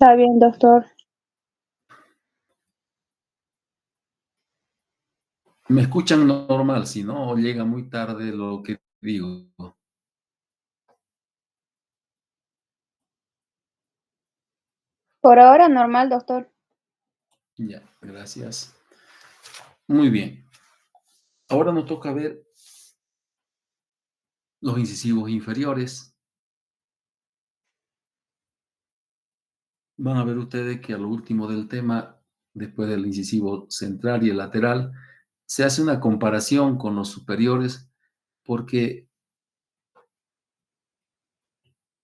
Está bien, doctor. Me escuchan normal, si no llega muy tarde lo que digo. Por ahora normal, doctor. Ya, gracias. Muy bien. Ahora nos toca ver los incisivos inferiores. Van a ver ustedes que a lo último del tema, después del incisivo central y el lateral, se hace una comparación con los superiores porque,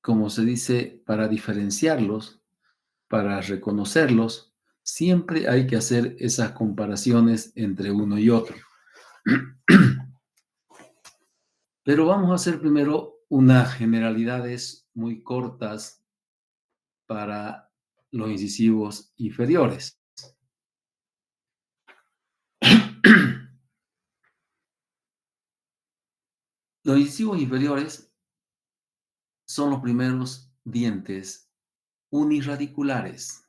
como se dice, para diferenciarlos, para reconocerlos, siempre hay que hacer esas comparaciones entre uno y otro. Pero vamos a hacer primero unas generalidades muy cortas para los incisivos inferiores. Los incisivos inferiores son los primeros dientes unirradiculares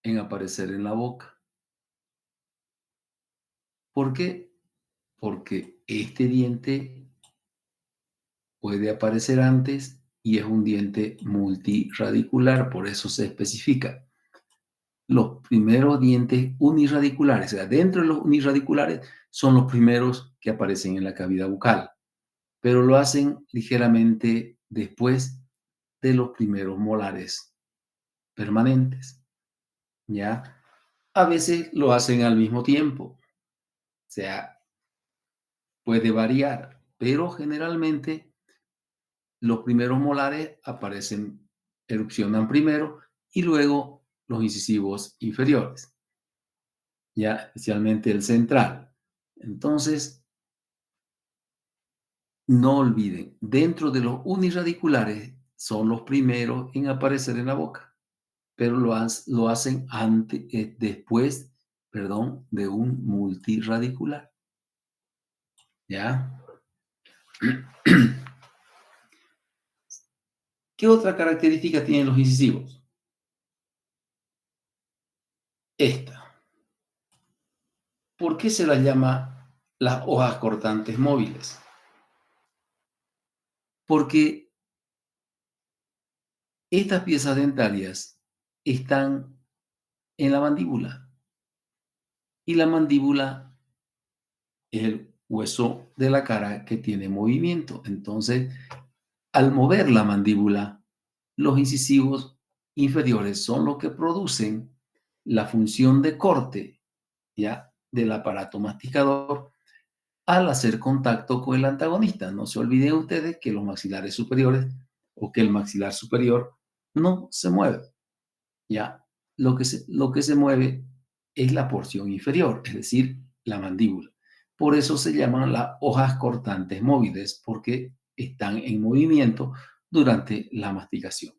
en aparecer en la boca. ¿Por qué? Porque este diente puede aparecer antes y es un diente multiradicular, por eso se especifica. Los primeros dientes unirradiculares, o sea, dentro de los unirradiculares son los primeros que aparecen en la cavidad bucal, pero lo hacen ligeramente después de los primeros molares permanentes, ¿ya? A veces lo hacen al mismo tiempo, o sea, puede variar, pero generalmente los primeros molares aparecen, erupcionan primero y luego los incisivos inferiores, ya especialmente el central. Entonces, no olviden, dentro de los unirradiculares son los primeros en aparecer en la boca, pero lo hacen antes, después, perdón, de un multiradicular. ¿Ya? ¿Qué otra característica tienen los incisivos? Esta. ¿Por qué se las llama las hojas cortantes móviles? Porque estas piezas dentarias están en la mandíbula y la mandíbula es el hueso de la cara que tiene movimiento. Entonces, al mover la mandíbula, los incisivos inferiores son los que producen la función de corte, ¿ya? Del aparato masticador al hacer contacto con el antagonista. No se olviden ustedes que los maxilares superiores o que el maxilar superior no se mueve, ¿ya? Lo que se mueve es la porción inferior, es decir, la mandíbula. Por eso se llaman las hojas cortantes móviles, porque están en movimiento durante la masticación.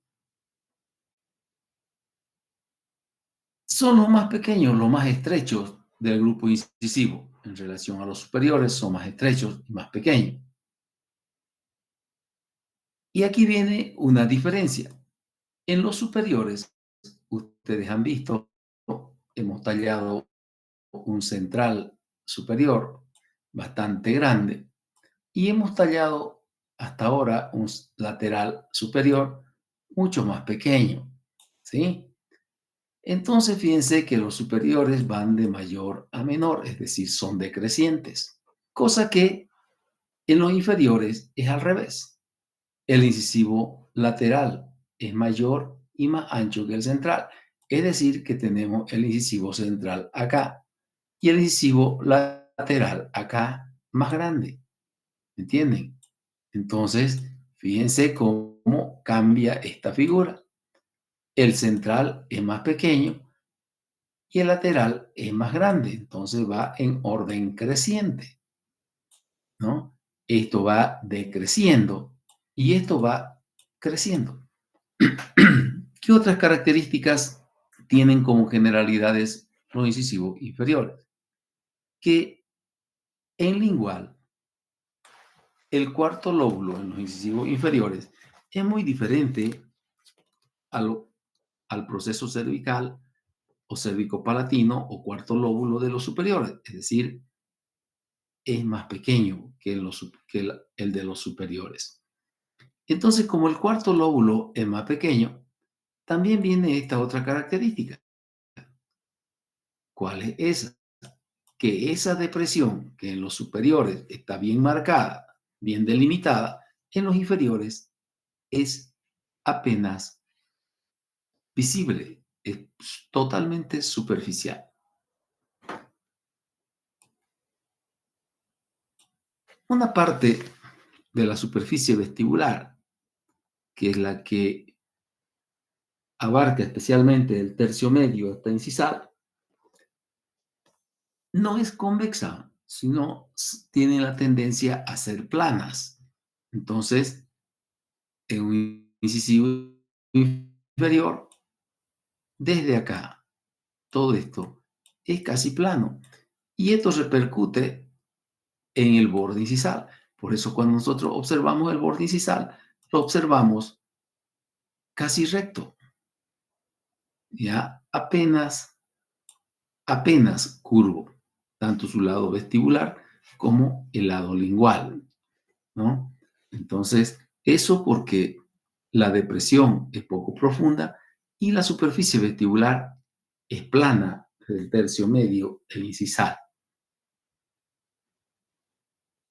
Son los más pequeños, los más estrechos del grupo incisivo. En relación a los superiores, son más estrechos y más pequeños. Y aquí viene una diferencia. En los superiores, ustedes han visto, hemos tallado un central superior bastante grande y hemos tallado hasta ahora un lateral superior mucho más pequeño, ¿sí? Entonces fíjense que los superiores van de mayor a menor, es decir, son decrecientes, cosa que en los inferiores es al revés. El incisivo lateral es mayor y más ancho que el central, es decir, que tenemos el incisivo central acá y el incisivo lateral acá más grande. ¿Entienden? Entonces, fíjense cómo cambia esta figura. El central es más pequeño y el lateral es más grande. Entonces va en orden creciente, ¿no? Esto va decreciendo y esto va creciendo. ¿Qué otras características tienen como generalidades los incisivos inferiores? Que en lingual, el cuarto lóbulo en los incisivos inferiores es muy diferente a lo al proceso cervical o cervicopalatino o cuarto lóbulo de los superiores, es decir, es más pequeño que el de los superiores. Entonces, como el cuarto lóbulo es más pequeño, también viene esta otra característica. ¿Cuál es esa? Que esa depresión que en los superiores está bien marcada, bien delimitada, en los inferiores es apenas visible, es totalmente superficial. Una parte de la superficie vestibular, que es la que abarca especialmente el tercio medio hasta incisal, no es convexa, sino tiene la tendencia a ser planas. Entonces, en un incisivo inferior, desde acá, todo esto es casi plano. Y esto repercute en el borde incisal. Por eso cuando nosotros observamos el borde incisal, lo observamos casi recto. Ya apenas curvo, tanto su lado vestibular como el lado lingual, ¿no? Entonces, eso porque la depresión es poco profunda y la superficie vestibular es plana del tercio medio e incisal.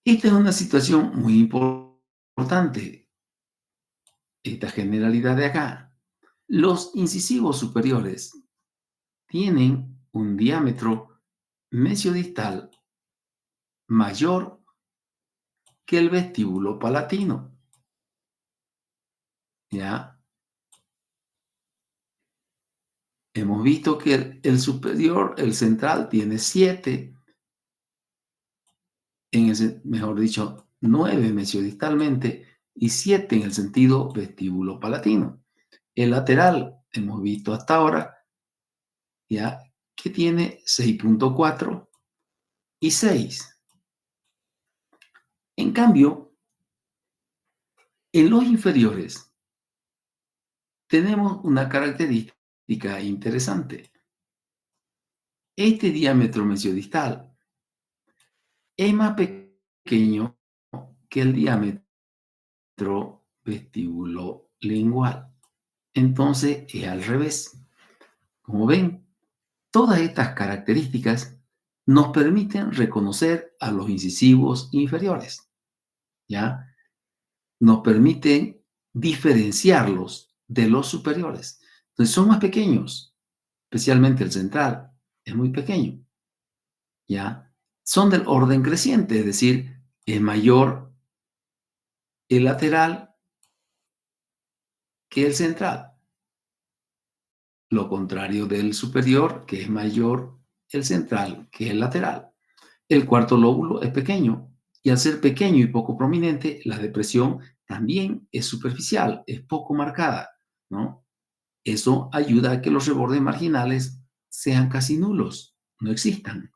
Esta es una situación muy importante, esta generalidad de acá. Los incisivos superiores tienen un diámetro mesiodistal mayor que el vestíbulo palatino. ¿Ya? Hemos visto que el superior, el central, tiene 7, mejor dicho, 9 mesiodistalmente y 7 en el sentido vestíbulo palatino. El lateral, hemos visto hasta ahora, ya que tiene 6.4 y 6. En cambio, en los inferiores tenemos una característica interesante. Este diámetro mesiodistal es más pequeño que el diámetro vestíbulo lingual. Entonces es al revés. Como ven, todas estas características nos permiten reconocer a los incisivos inferiores, ¿ya? Nos permiten diferenciarlos de los superiores. Entonces son más pequeños, especialmente el central, es muy pequeño, ¿ya? Son del orden creciente, es decir, es mayor el lateral que el central. Lo contrario del superior, que es mayor el central que el lateral. El cuarto lóbulo es pequeño y al ser pequeño y poco prominente, la depresión también es superficial, es poco marcada, ¿no? Eso ayuda a que los rebordes marginales sean casi nulos, no existan.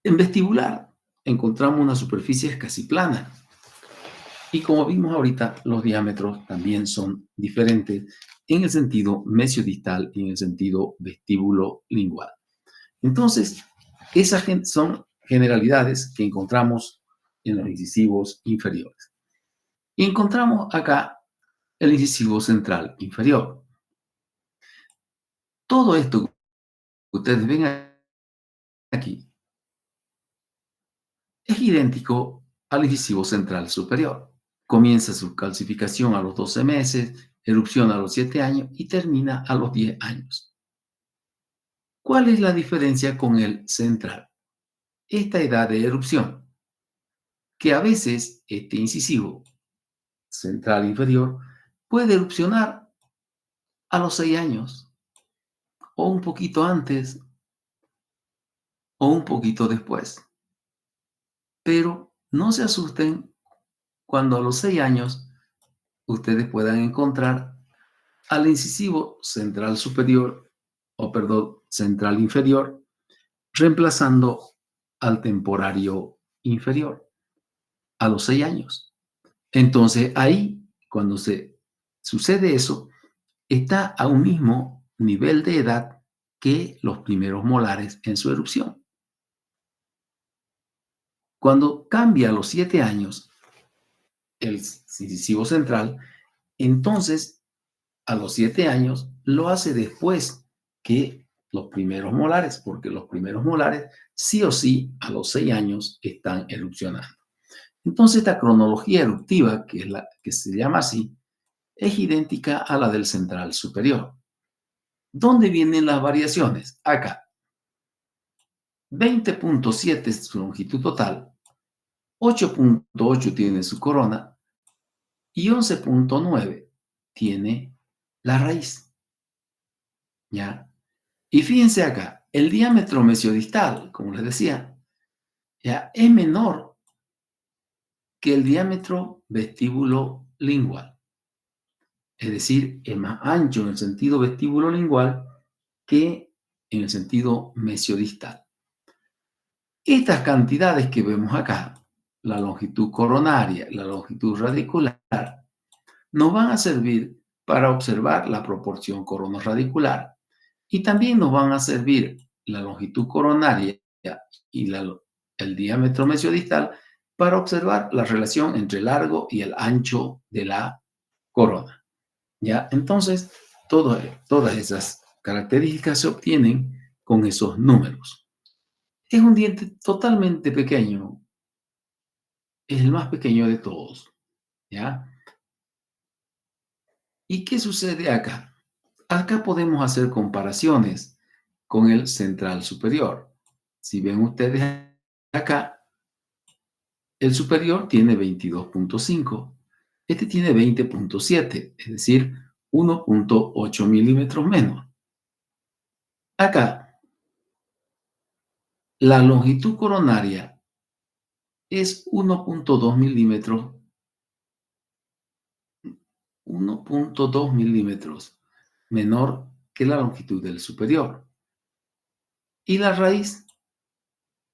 En vestibular encontramos una superficie casi plana y como vimos ahorita, los diámetros también son diferentes en el sentido mesiodistal y en el sentido vestíbulo lingual. Entonces, esas son generalidades que encontramos en los incisivos inferiores. Y encontramos acá el incisivo central inferior. Todo esto que ustedes ven aquí es idéntico al incisivo central superior. Comienza su calcificación a los 12 meses, erupciona a los 7 años y termina a los 10 años. ¿Cuál es la diferencia con el central? Esta edad de erupción, que a veces este incisivo central inferior puede erupcionar a los 6 años, o un poquito antes, o un poquito después. Pero no se asusten cuando a los 6 años ustedes puedan encontrar al incisivo central superior, o perdón, central inferior, reemplazando al temporario inferior a los 6 años. Entonces ahí, cuando se sucede eso, está a un mismo nivel de edad que los primeros molares en su erupción. Cuando cambia a los 7 años el incisivo central, entonces a los 7 años lo hace después que los primeros molares, porque los primeros molares sí o sí a los 6 años están erupcionando. Entonces esta cronología eruptiva, que es la que se llama así, es idéntica a la del central superior. ¿Dónde vienen las variaciones? Acá. 20.7 es su longitud total, 8.8 tiene su corona y 11.9 tiene la raíz. ¿Ya? Y fíjense acá, el diámetro mesiodistal, como les decía, ya es menor que el diámetro vestíbulo lingual. Es decir, es más ancho en el sentido vestíbulo lingual que en el sentido mesiodistal. Estas cantidades que vemos acá, la longitud coronaria, la longitud radicular, nos van a servir para observar la proporción coronorradicular y también nos van a servir la longitud coronaria y el diámetro mesiodistal para observar la relación entre el largo y el ancho de la corona. ¿Ya? Entonces, todas esas características se obtienen con esos números. Es un diente totalmente pequeño, es el más pequeño de todos. ¿Ya? ¿Y qué sucede acá? Acá podemos hacer comparaciones con el central superior. Si ven ustedes acá, el superior tiene 22.5, este tiene 20.7, es decir, 1.8 milímetros menos. Acá, la longitud coronaria es 1.2 milímetros, 1.2 milímetros menor que la longitud del superior. Y la raíz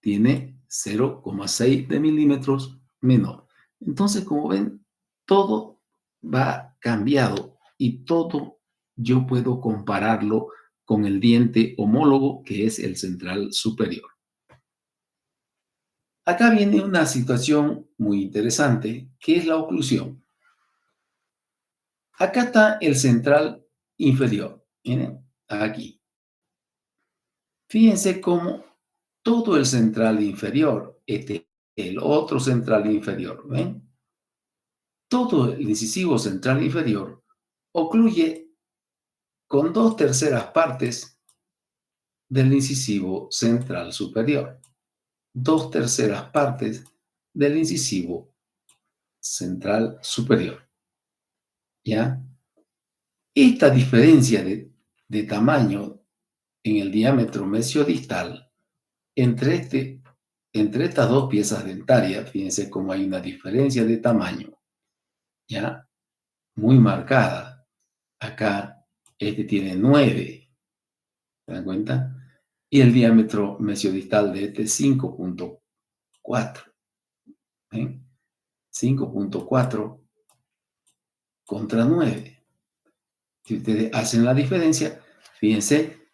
tiene 0,6 de milímetros menor. Entonces, como ven, todo va cambiado y todo yo puedo compararlo con el diente homólogo que es el central superior. Acá viene una situación muy interesante que es la oclusión. Acá está el central inferior. Miren, aquí. Fíjense cómo todo el central inferior, el otro central inferior, ¿ven? Todo el incisivo central inferior ocluye con 2/3 partes del incisivo central superior. 2/3 partes del incisivo central superior. ¿Ya? Esta diferencia de tamaño en el diámetro mesiodistal entre estas dos piezas dentarias, fíjense cómo hay una diferencia de tamaño, ¿ya? Muy marcada. Acá este tiene 9, ¿se dan cuenta? Y el diámetro mesiodistal de este es 5.4. ¿Eh? 5.4 contra 9. Si ustedes hacen la diferencia, fíjense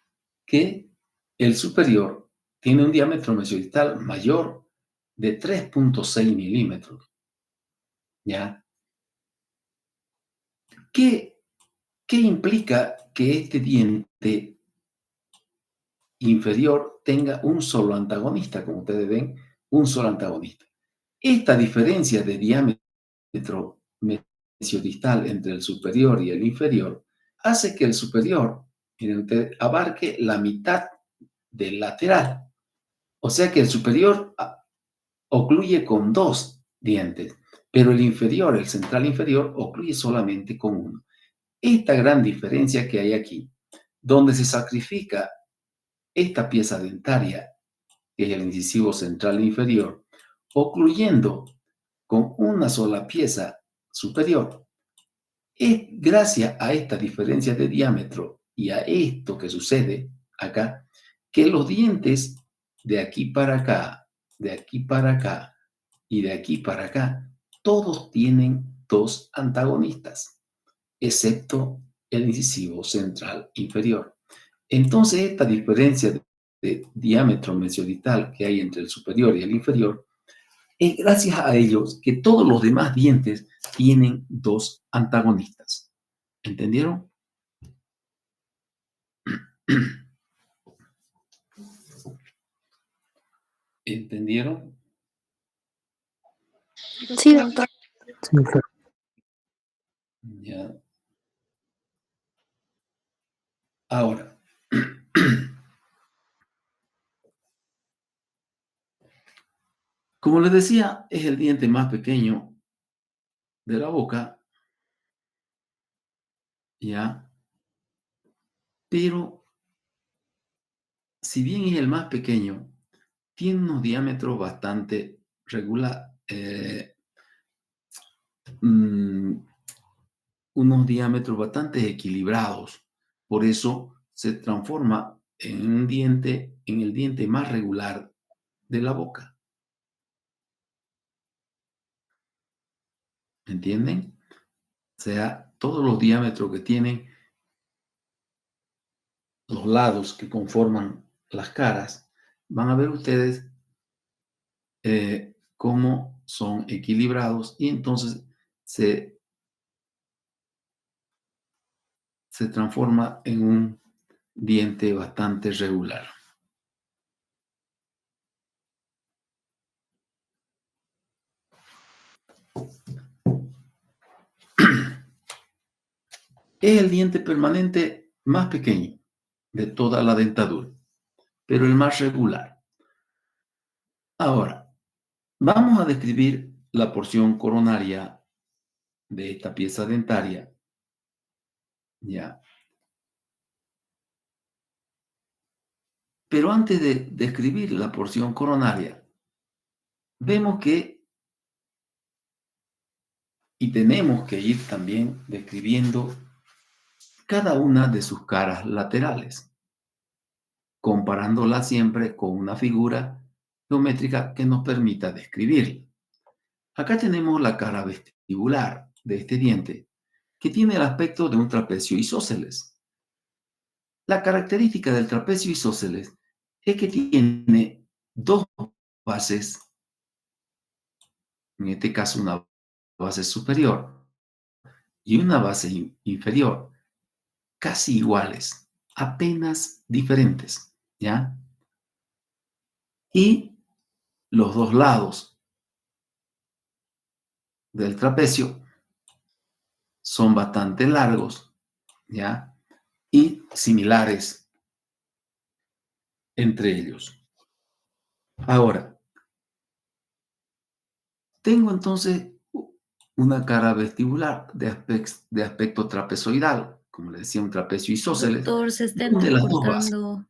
que el superior tiene un diámetro mesiodistal mayor de 3.6 milímetros. ¿Ya? ¿Qué implica que este diente inferior tenga un solo antagonista? Como ustedes ven, un solo antagonista. Esta diferencia de diámetro mesiodistal entre el superior y el inferior hace que el superior, miren ustedes, abarque la mitad del lateral. O sea que el superior ocluye con 2 dientes, pero el inferior, el central inferior, ocluye solamente con uno. Esta gran diferencia que hay aquí, donde se sacrifica esta pieza dentaria, que es el incisivo central inferior, ocluyendo con una sola pieza superior, es gracias a esta diferencia de diámetro y a esto que sucede acá, que los dientes de aquí para acá, de aquí para acá y de aquí para acá, todos tienen 2 antagonistas, excepto el incisivo central inferior. Entonces, esta diferencia de diámetro mesodital que hay entre el superior y el inferior es gracias a ellos que todos los demás dientes tienen dos antagonistas. ¿Entendieron? ¿Entendieron? Sí, doctor. Sí, doctor. Ya. Ahora, como les decía, es el diente más pequeño de la boca, ¿ya? Pero, si bien es el más pequeño, tiene unos diámetros bastante regular, unos diámetros bastante equilibrados. Por eso se transforma en un diente, en el diente más regular de la boca. ¿Entienden? O sea, todos los diámetros que tienen los lados que conforman las caras, van a ver ustedes cómo son equilibrados y entonces se transforma en un diente bastante regular. Es el diente permanente más pequeño de toda la dentadura, pero el más regular. Ahora, vamos a describir la porción coronaria de esta pieza dentaria. Ya. Pero antes de describir la porción coronaria, vemos que, y tenemos que ir también describiendo cada una de sus caras laterales, comparándola siempre con una figura geométrica que nos permita describirla. Acá tenemos la cara vestibular de este diente, que tiene el aspecto de un trapecio isósceles. La característica del trapecio isósceles es que tiene dos bases, en este caso una base superior y una base inferior, casi iguales, apenas diferentes, ¿ya? Y los dos lados del trapecio son bastante largos, ¿ya? Y similares entre ellos. Ahora, tengo entonces una cara vestibular de aspecto trapezoidal, como le decía, un trapecio isósceles, Doctor, se está donde las dos bases. entrecortando.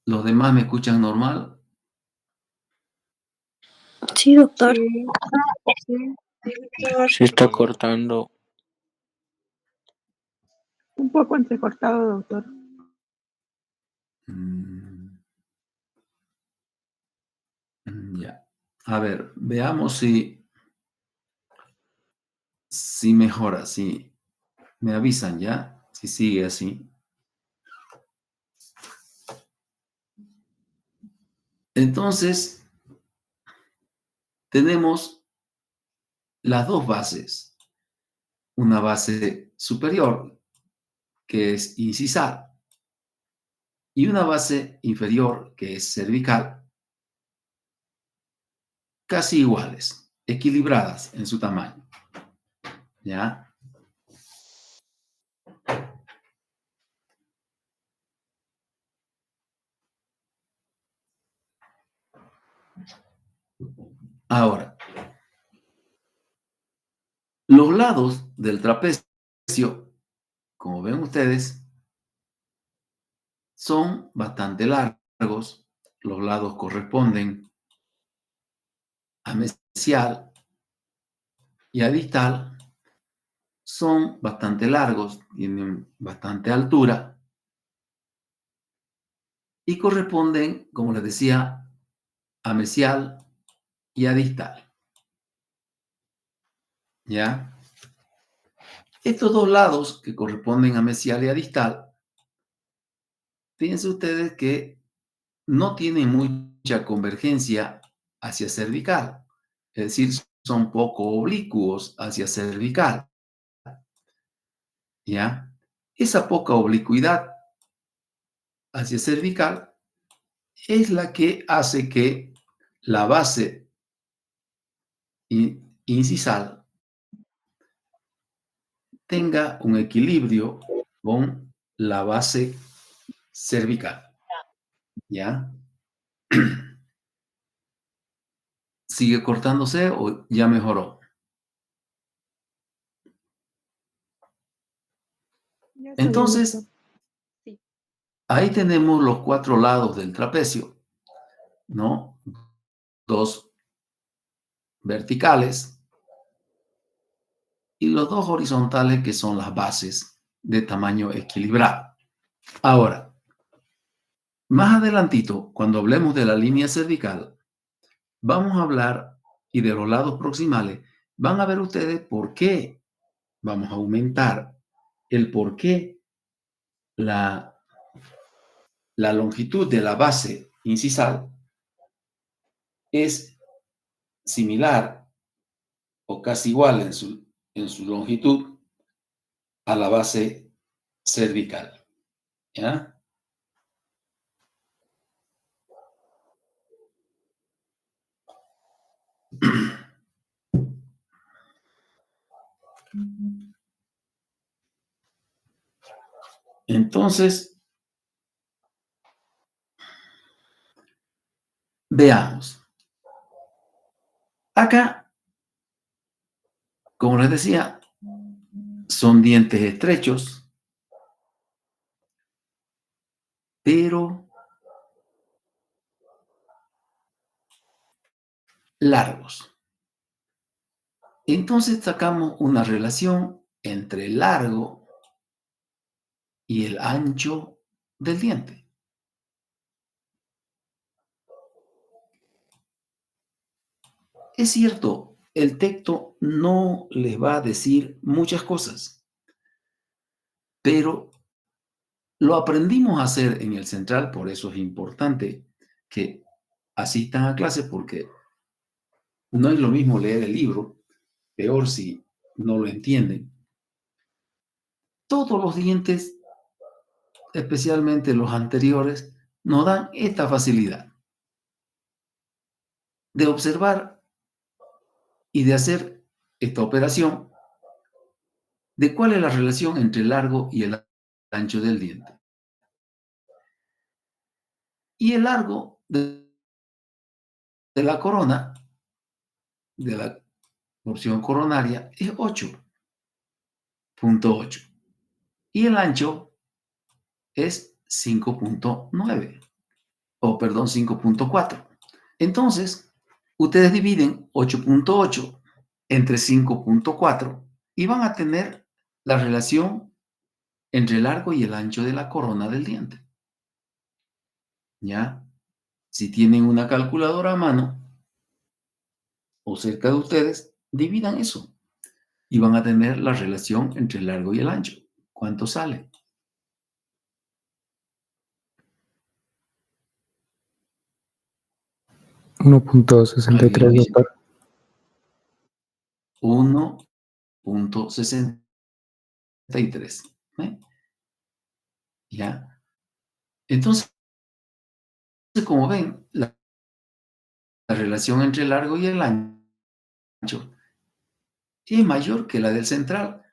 ¿Los demás me escuchan normal? Sí, doctor. Sí, Se está cortando. un poco entrecortado, doctor. Ya. A ver, veamos si mejora, si me avisan ya, si sigue así. Entonces, tenemos las dos bases. Una base superior, que es incisal, y una base inferior, que es cervical, casi iguales, equilibradas en su tamaño. ¿Ya? Ahora, los lados del trapecio, como ven ustedes, son bastante largos. Los lados corresponden a mesial y a distal. Son bastante largos, tienen bastante altura y corresponden, como les decía, a mesial y adistal. ¿Ya? Estos dos lados que corresponden a mesial y adistal, fíjense ustedes que no tienen mucha convergencia hacia cervical. Es decir, son poco oblicuos hacia cervical. ¿Ya? Esa poca oblicuidad hacia cervical es la que hace que la base incisal tenga un equilibrio con la base cervical. ¿Ya? ¿Sigue cortándose o ya mejoró? Ya está bien, Entonces, doctor. Sí. ahí tenemos los 4 lados del trapecio, ¿no? 2 verticales y los 2 horizontales, que son las bases de tamaño equilibrado. Ahora, más adelantito, cuando hablemos de la línea cervical, vamos a hablar, y de los lados proximales, van a ver ustedes por qué vamos a aumentar el por qué la longitud de la base incisal es similar o casi igual en su longitud a la base cervical. ¿Ya? Entonces, veamos. Acá, como les decía, son dientes estrechos, pero largos. Entonces sacamos una relación entre el largo y el ancho del diente. Es cierto, el texto no les va a decir muchas cosas, pero lo aprendimos a hacer en el central, por eso es importante que asistan a clase, porque no es lo mismo leer el libro, peor si no lo entienden. Todos los dientes, especialmente los anteriores, nos dan esta facilidad de observar y de hacer esta operación de cuál es la relación entre el largo y el ancho del diente. Y el largo de la corona, de la porción coronaria, es 8.8. Y el ancho es 5.9, o perdón, 5.4. Entonces, ustedes dividen 8.8 entre 5.4 y van a tener la relación entre el largo y el ancho de la corona del diente. ¿Ya? Si tienen una calculadora a mano o cerca de ustedes, dividan eso y van a tener la relación entre el largo y el ancho. ¿Cuánto sale? $1.63, ¿Alguien dice? doctor. 1.63. ¿Ya? Entonces, como ven, la relación entre el largo y el ancho es mayor que la del central,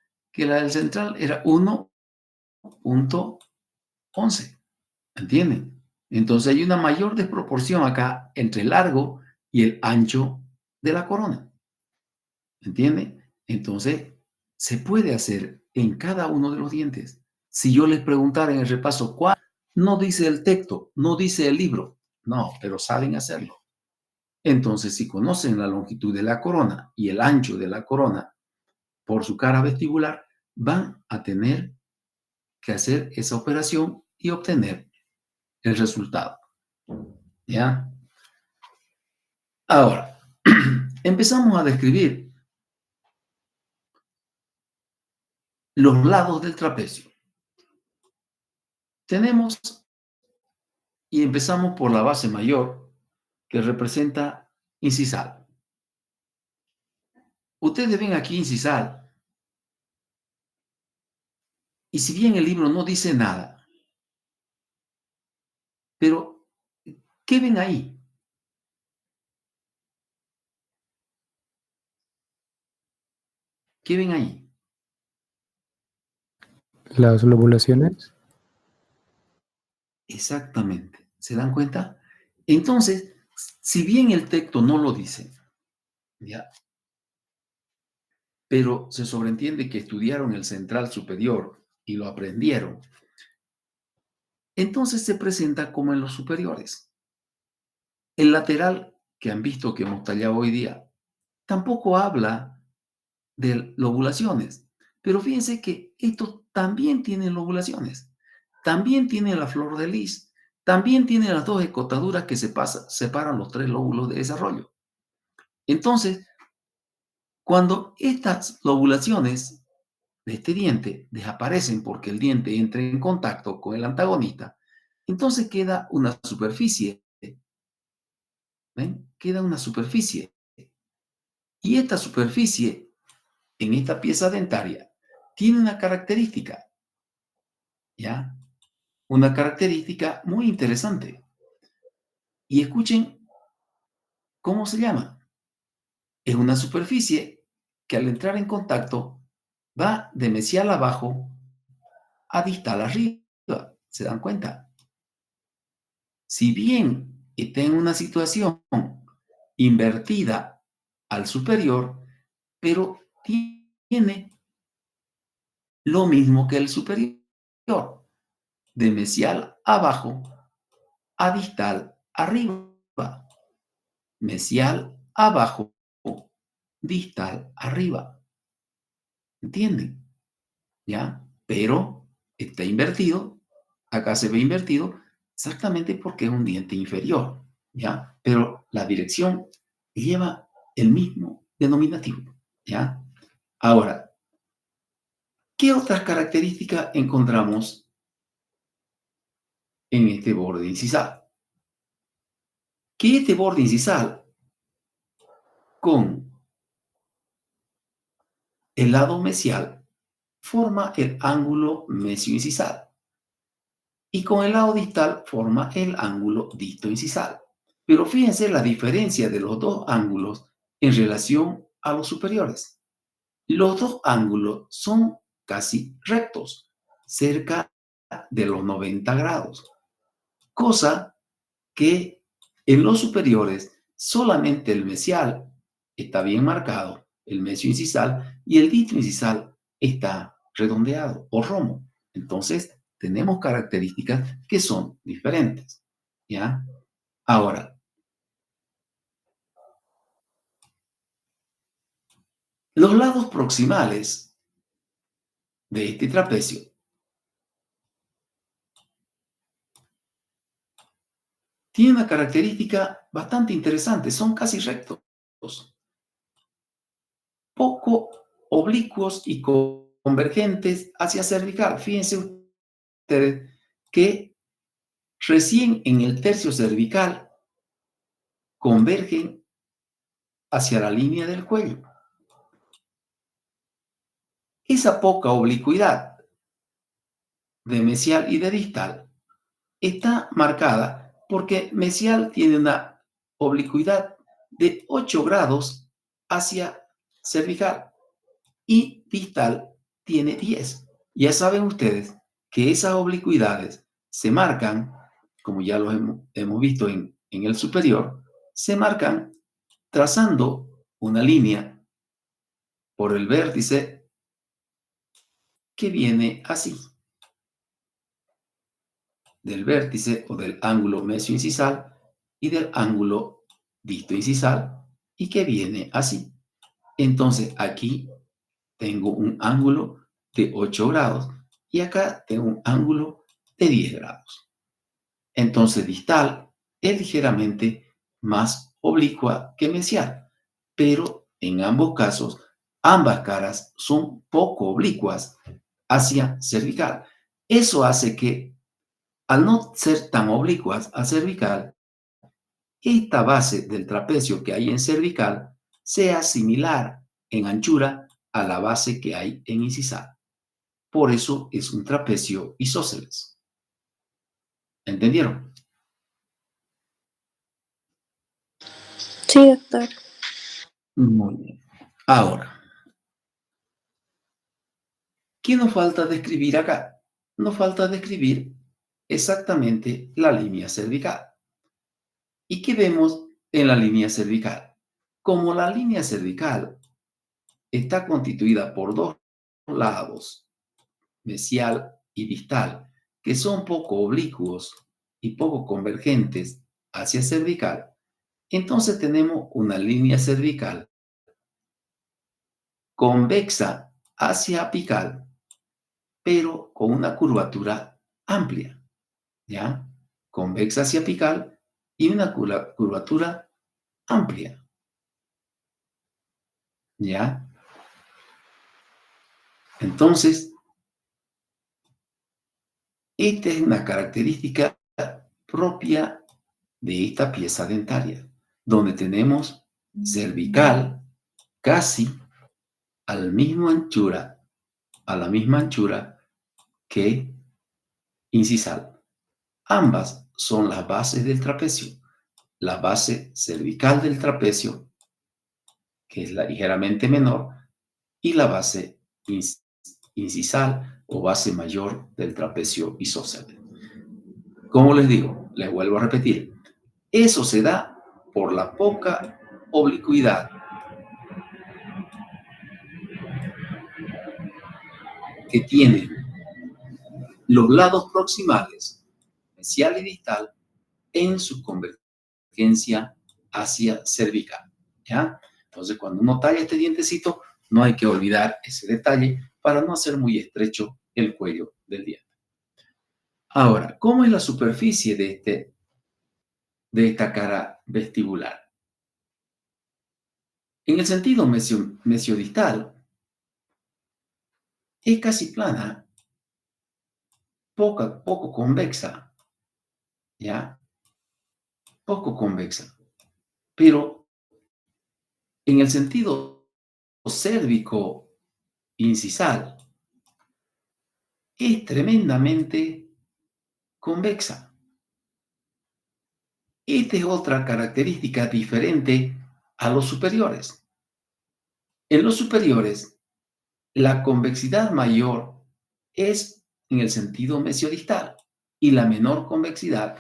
era 1.11. ¿Entienden? Entonces hay una mayor desproporción acá entre el largo y el ancho de la corona. ¿Entienden? Entonces, se puede hacer en cada uno de los dientes. Si yo les preguntara en el repaso, ¿cuál? No dice el texto, no dice el libro. No, pero saben hacerlo. Entonces, si conocen la longitud de la corona y el ancho de la corona por su cara vestibular, van a tener que hacer esa operación y obtener el resultado. ¿Ya? Ahora, empezamos a describir los lados del trapecio. Tenemos y empezamos por la base mayor, que representa incisal. Ustedes ven aquí incisal, y si bien el libro no dice nada, pero ¿qué ven ahí? ¿Qué ven ahí? Las lobulaciones. Exactamente. ¿Se dan cuenta? Entonces, si bien el texto no lo dice, ¿ya? Pero se sobreentiende que estudiaron el central superior y lo aprendieron, entonces se presenta como en los superiores. El lateral que han visto que hemos tallado hoy día tampoco habla de lobulaciones, pero fíjense que esto también tiene lobulaciones, también tiene la flor de lis, también tiene las dos escotaduras que separan los tres lóbulos de desarrollo. Entonces, cuando estas lobulaciones de este diente desaparecen porque el diente entra en contacto con el antagonista, entonces queda una superficie. ¿Ven? Queda una superficie. Y esta superficie, en esta pieza dentaria, tiene una característica, ¿ya? Una característica muy interesante. Y escuchen cómo se llama. Es una superficie que al entrar en contacto va de mesial abajo a distal arriba. ¿Se dan cuenta? Si bien está en una situación invertida al superior, pero tiene lo mismo que el superior, de mesial abajo a distal arriba. Mesial abajo, distal arriba. ¿Entienden? ¿Ya? Pero está invertido, acá se ve invertido, exactamente porque es un diente inferior, ¿ya? Pero la dirección lleva el mismo denominativo, ¿ya? Ahora, ¿qué otras características encontramos en este borde incisal? Que este borde incisal con el lado mesial forma el ángulo mesioincisal y con el lado distal forma el ángulo distoincisal. Pero fíjense la diferencia de los dos ángulos en relación a los superiores. Los dos ángulos son casi rectos, cerca de los 90 grados, cosa que en los superiores solamente el mesial está bien marcado, el mesioincisal, y el distoincisal está redondeado o romo. Entonces, tenemos características que son diferentes, ¿ya? Ahora, los lados proximales de este trapecio tienen una característica bastante interesante, son casi rectos, poco oblicuos y convergentes hacia cervical. Fíjense ustedes que recién en el tercio cervical convergen hacia la línea del cuello. Esa poca oblicuidad de mesial y de distal está marcada porque mesial tiene una oblicuidad de 8 grados hacia cervical y distal tiene 10. Ya saben ustedes que esas oblicuidades se marcan, como ya lo hemos visto en el superior, se marcan trazando una línea por el vértice que viene así, del vértice o del ángulo mesioincisal y del ángulo distoincisal, y que viene así. Entonces aquí tengo un ángulo de 8 grados y acá tengo un ángulo de 10 grados. Entonces distal es ligeramente más oblicua que mesial. pero en ambos casos, ambas caras son poco oblicuas hacia cervical. Eso hace que, al no ser tan oblicuas a cervical, esta base del trapecio que hay en cervical sea similar en anchura a la base que hay en incisal. Por eso es un trapecio isósceles. ¿Entendieron? Sí, doctor. Muy bien. Ahora, ¿qué nos falta describir acá? Nos falta describir exactamente la línea cervical. ¿Y qué vemos en la línea cervical? Como la línea cervical está constituida por dos lados, mesial y distal, que son poco oblicuos y poco convergentes hacia cervical, entonces tenemos una línea cervical convexa hacia apical, pero con una curvatura amplia, ¿ya? Convexa hacia apical y una curvatura amplia, ¿ya? Entonces, esta es una característica propia de esta pieza dentaria, donde tenemos cervical casi a la misma anchura que incisal. Ambas son las bases del trapecio. La base cervical del trapecio, que es la ligeramente menor, y la base incisal o base mayor del trapecio isósceles. Como les digo, les vuelvo a repetir, eso se da por la poca oblicuidad que tienen los lados proximales, mesial y distal, en su convergencia hacia cervical, ¿ya? Entonces, cuando uno talla este dientecito, no hay que olvidar ese detalle para no hacer muy estrecho el cuello del diente. Ahora, ¿cómo es la superficie de esta cara vestibular? En el sentido mesiodistal, es casi plana, poco convexa, ¿ya? Poco convexa. Pero en el sentido cérvico incisal, es tremendamente convexa. Esta es otra característica diferente a los superiores. En los superiores, la convexidad mayor es en el sentido mesiodistal y la menor convexidad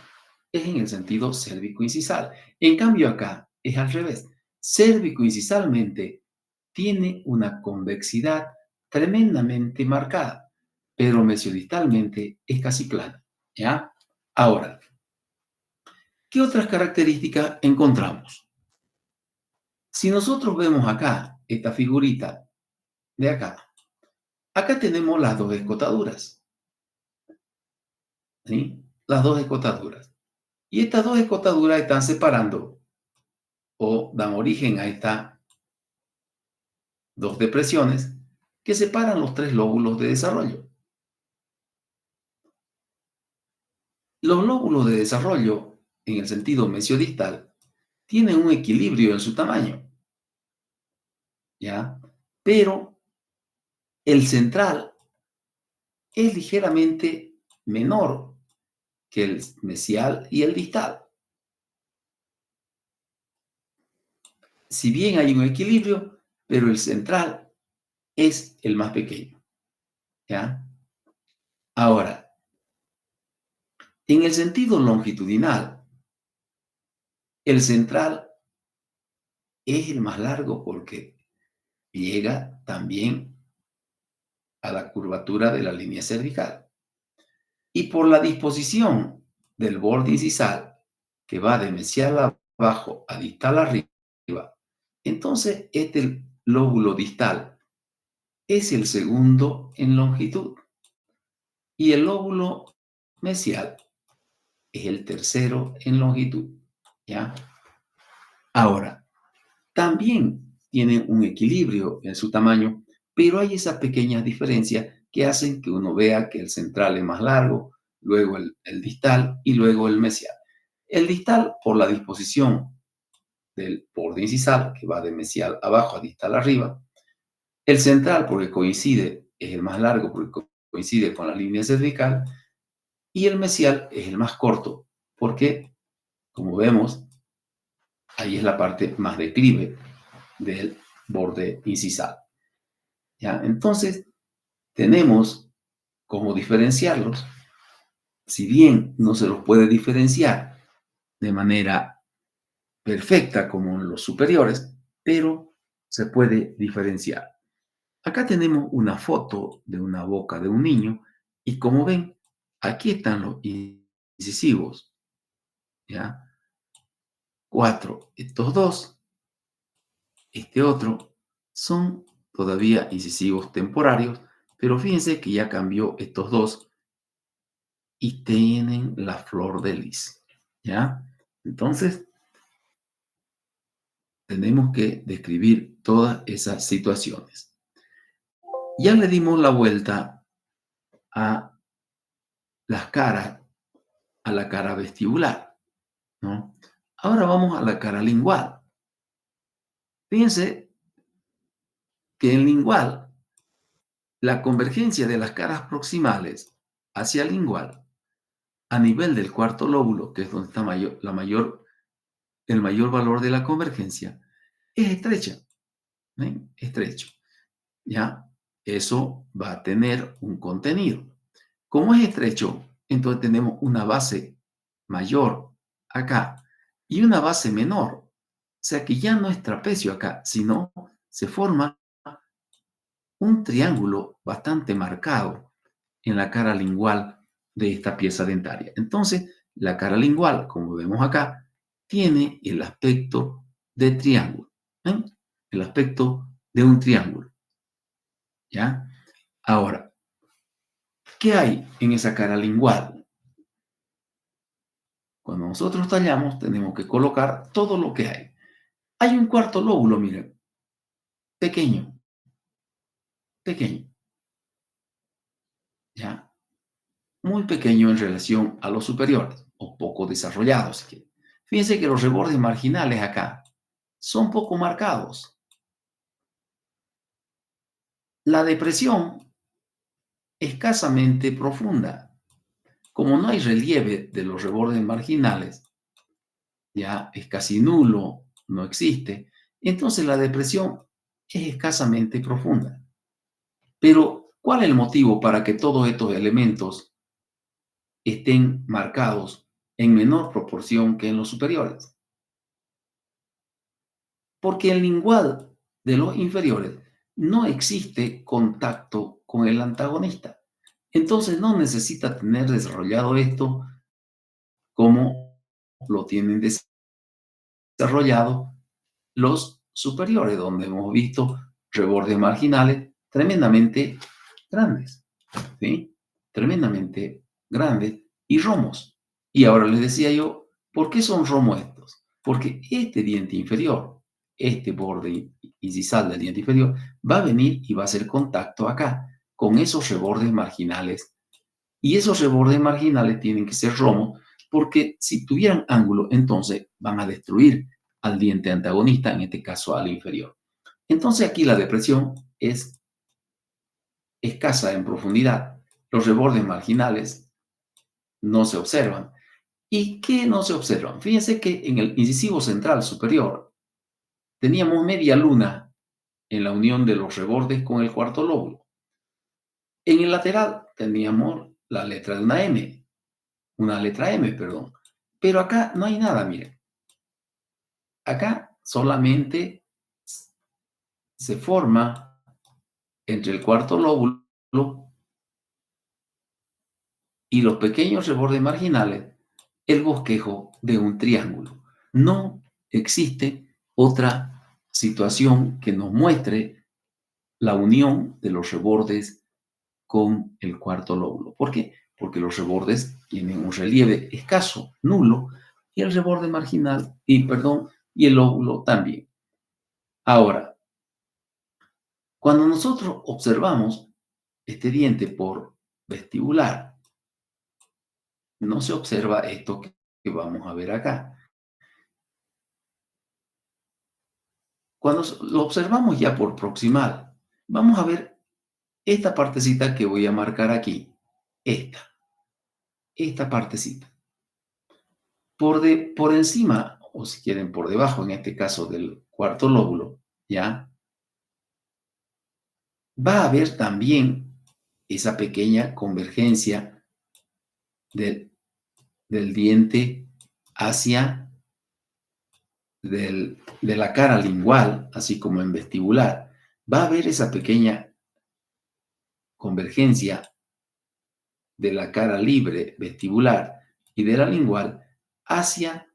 es en el sentido cérvico-incisal. En cambio acá es al revés. Cérvico-incisalmente tiene una convexidad tremendamente marcada, pero mesiodistalmente es casi plana, ¿ya? Ahora, ¿qué otras características encontramos? Si nosotros vemos acá, esta figurita de acá tenemos las dos escotaduras, ¿sí? Las dos escotaduras. Y estas dos escotaduras están separando o dan origen a estas dos depresiones que separan los tres lóbulos de desarrollo. Los lóbulos de desarrollo, en el sentido mesiodistal, tienen un equilibrio en su tamaño, ¿ya? Pero el central es ligeramente menor que el mesial y el distal. Si bien hay un equilibrio, pero el central es el más pequeño, ¿ya? Ahora, en el sentido longitudinal, el central es el más largo porque llega también a la curvatura de la línea cervical. Y por la disposición del borde incisal, que va de mesial abajo a distal arriba, entonces este lóbulo distal es el segundo en longitud y el lóbulo mesial es el tercero en longitud, ¿ya? Ahora, también tienen un equilibrio en su tamaño, pero hay esas pequeñas diferencias que hacen que uno vea que el central es más largo, luego el distal y luego el mesial. El distal, por la disposición del borde incisal, que va de mesial abajo a distal arriba. El central, porque coincide, es el más largo, porque coincide con la línea cervical. Y el mesial es el más corto, porque, como vemos, ahí es la parte más declive del borde incisal. ¿Ya? Entonces, tenemos cómo diferenciarlos. Si bien no se los puede diferenciar de manera perfecta como en los superiores, pero se puede diferenciar. Acá tenemos una foto de una boca de un niño y como ven, aquí están los incisivos, ¿ya? 4, estos dos, este otro, son todavía incisivos temporarios, pero fíjense que ya cambió estos dos y tienen la flor de lis, ¿ya? Entonces, tenemos que describir todas esas situaciones. Ya le dimos la vuelta a las caras, a la cara vestibular, ¿no? Ahora vamos a la cara lingual. Fíjense que en lingual, la convergencia de las caras proximales hacia lingual a nivel del cuarto lóbulo, que es donde está el mayor valor de la convergencia, es estrecha, ¿ven? Estrecho, ¿ya? Eso va a tener un contenido. Como es estrecho, entonces tenemos una base mayor acá y una base menor. O sea que ya no es trapecio acá, sino se forma un triángulo bastante marcado en la cara lingual de esta pieza dentaria. Entonces, la cara lingual, como vemos acá, tiene el aspecto de triángulo. ¿Ven? El aspecto de un triángulo. ¿Ya? Ahora, ¿qué hay en esa cara lingual? Cuando nosotros tallamos, tenemos que colocar todo lo que hay. Hay un cuarto lóbulo, miren, pequeño, pequeño, ¿ya? Muy pequeño en relación a los superiores, o poco desarrollados. Fíjense que los rebordes marginales acá son poco marcados. La depresión escasamente profunda. Como no hay relieve de los rebordes marginales, ya es casi nulo, no existe, entonces la depresión es escasamente profunda. Pero, ¿cuál es el motivo para que todos estos elementos estén marcados en menor proporción que en los superiores? Porque en lingual de los inferiores no existe contacto con el antagonista. Entonces no necesita tener desarrollado esto como lo tienen desarrollado los superiores, donde hemos visto rebordes marginales tremendamente grandes, ¿sí? Tremendamente grandes y romos. Y ahora les decía yo, ¿por qué son romos estos? Porque este diente inferior, este borde incisal del diente inferior, va a venir y va a hacer contacto acá con esos rebordes marginales. Y esos rebordes marginales tienen que ser romos porque si tuvieran ángulo, entonces van a destruir al diente antagonista, en este caso al inferior. Entonces aquí la depresión es escasa en profundidad. Los rebordes marginales no se observan. ¿Y qué no se observan? Fíjense que en el incisivo central superior teníamos media luna en la unión de los rebordes con el cuarto lóbulo. En el lateral teníamos la letra de una letra M, perdón. Pero acá no hay nada, miren. Acá solamente se forma entre el cuarto lóbulo y los pequeños rebordes marginales el bosquejo de un triángulo. No existe otra situación que nos muestre la unión de los rebordes con el cuarto lóbulo. ¿Por qué? Porque los rebordes tienen un relieve escaso, nulo, y el reborde marginal, y el lóbulo también. Ahora, cuando nosotros observamos este diente por vestibular, no se observa esto que vamos a ver acá. Cuando lo observamos ya por proximal, vamos a ver esta partecita que voy a marcar aquí. Esta partecita. Por encima, o si quieren por debajo, en este caso del cuarto lóbulo, ¿ya? Va a haber también esa pequeña convergencia del diente hacia de la cara lingual, así como en vestibular. Va a haber esa pequeña convergencia de la cara libre vestibular y de la lingual hacia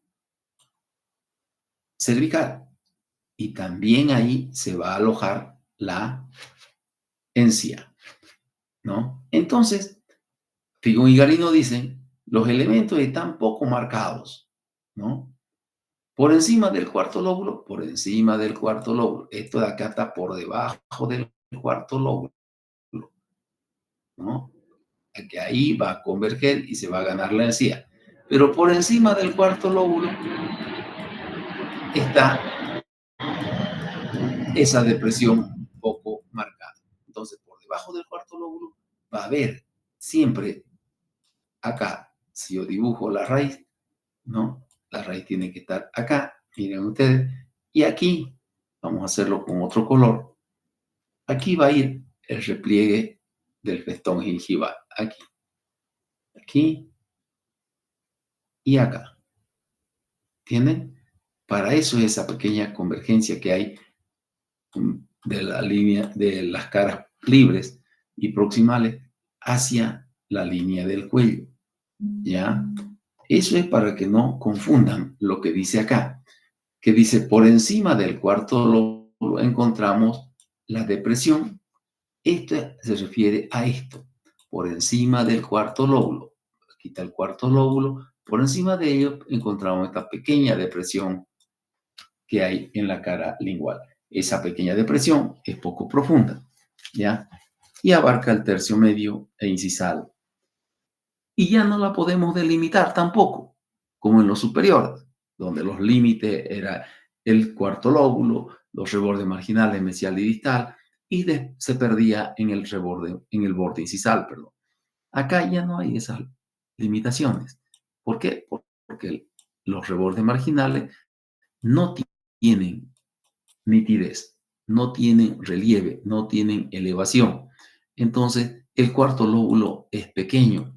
cervical. Y también ahí se va a alojar la encía, ¿no? Entonces, Figón y Garino dicen, los elementos están poco marcados, ¿no? Por encima del cuarto lóbulo, por encima del cuarto lóbulo. Esto de acá está por debajo del cuarto lóbulo, ¿no? Que ahí va a converger y se va a ganar la encía. Pero por encima del cuarto lóbulo está esa depresión poco marcada. Entonces, por debajo del cuarto lóbulo va a haber siempre acá, si yo dibujo la raíz, ¿no? La raíz tiene que estar acá, miren ustedes, y aquí, vamos a hacerlo con otro color, aquí va a ir el repliegue del festón gingival, aquí y acá. ¿Entienden? Para eso es esa pequeña convergencia que hay de la línea de las caras libres y proximales hacia la línea del cuello. ¿Ya? Eso es para que no confundan lo que dice acá, que dice por encima del cuarto lóbulo encontramos la depresión. Esto se refiere a esto, por encima del cuarto lóbulo. Aquí está el cuarto lóbulo, por encima de ello encontramos esta pequeña depresión que hay en la cara lingual. Esa pequeña depresión es poco profunda, ¿ya? Y abarca el tercio medio e incisal. Y ya no la podemos delimitar tampoco, como en los superiores, donde los límites era el cuarto lóbulo, los rebordes marginales mesial y distal, y se perdía en el borde incisal, perdón. Acá ya no hay esas limitaciones. ¿Por qué? Porque los rebordes marginales no tienen nitidez, no tienen relieve, no tienen elevación. Entonces, el cuarto lóbulo es pequeño.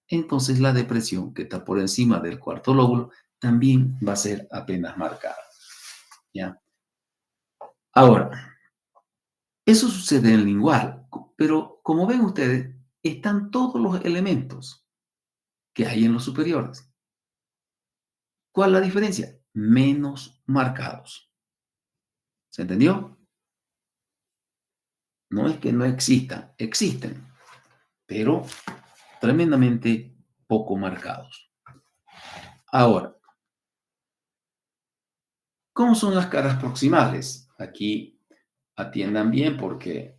Entonces, la depresión que está por encima del cuarto lóbulo también va a ser apenas marcada. ¿Ya? Ahora, eso sucede en el lingual, pero como ven ustedes, están todos los elementos que hay en los superiores. ¿Cuál es la diferencia? Menos marcados. ¿Se entendió? No es que no existan, existen, pero tremendamente poco marcados. Ahora, ¿cómo son las caras proximales? Aquí atiendan bien porque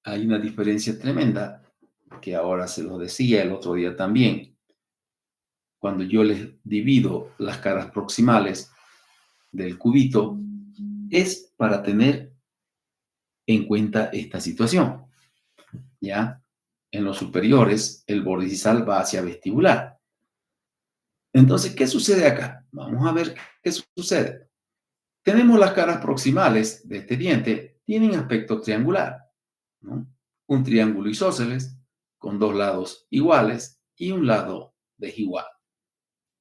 hay una diferencia tremenda que ahora se los decía el otro día también. Cuando yo les divido las caras proximales del cubito, es para tener en cuenta esta situación. ¿Ya? En los superiores, el borde incisal va hacia vestibular. Entonces, ¿qué sucede acá? Vamos a ver qué sucede. Tenemos las caras proximales de este diente, tienen aspecto triangular, ¿no? Un triángulo isósceles con dos lados iguales y un lado desigual,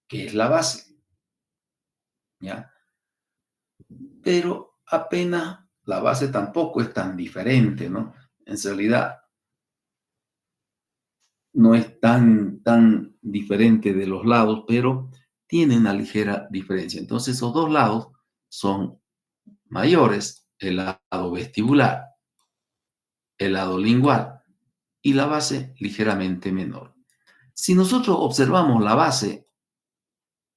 que es la base, ¿ya? Pero apenas la base tampoco es tan diferente, ¿no? En realidad, no es tan diferente de los lados, pero tiene una ligera diferencia. Entonces, esos dos lados son mayores, el lado vestibular, el lado lingual, y la base ligeramente menor. Si nosotros observamos la base,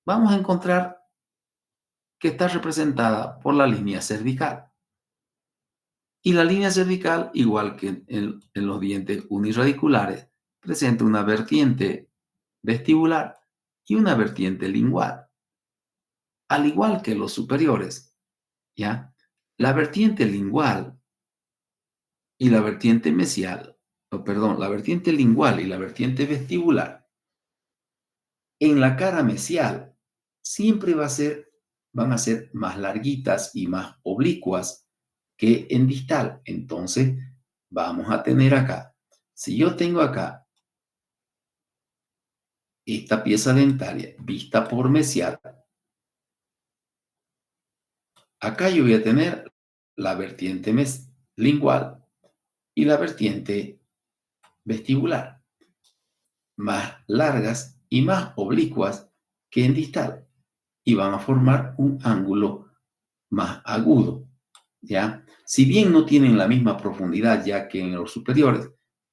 vamos a encontrar que está representada por la línea cervical. Y la línea cervical, igual que en los dientes unirradiculares, presenta una vertiente vestibular y una vertiente lingual. Al igual que los superiores, ¿ya? La vertiente lingual y la vertiente mesial, la vertiente lingual y la vertiente vestibular, en la cara mesial siempre van a ser más larguitas y más oblicuas que en distal. Entonces, vamos a tener acá, si yo tengo acá esta pieza dentaria vista por mesial, acá yo voy a tener la vertiente lingual y la vertiente vestibular, más largas y más oblicuas que en distal, y van a formar un ángulo más agudo, ¿ya? Si bien no tienen la misma profundidad ya que en los superiores,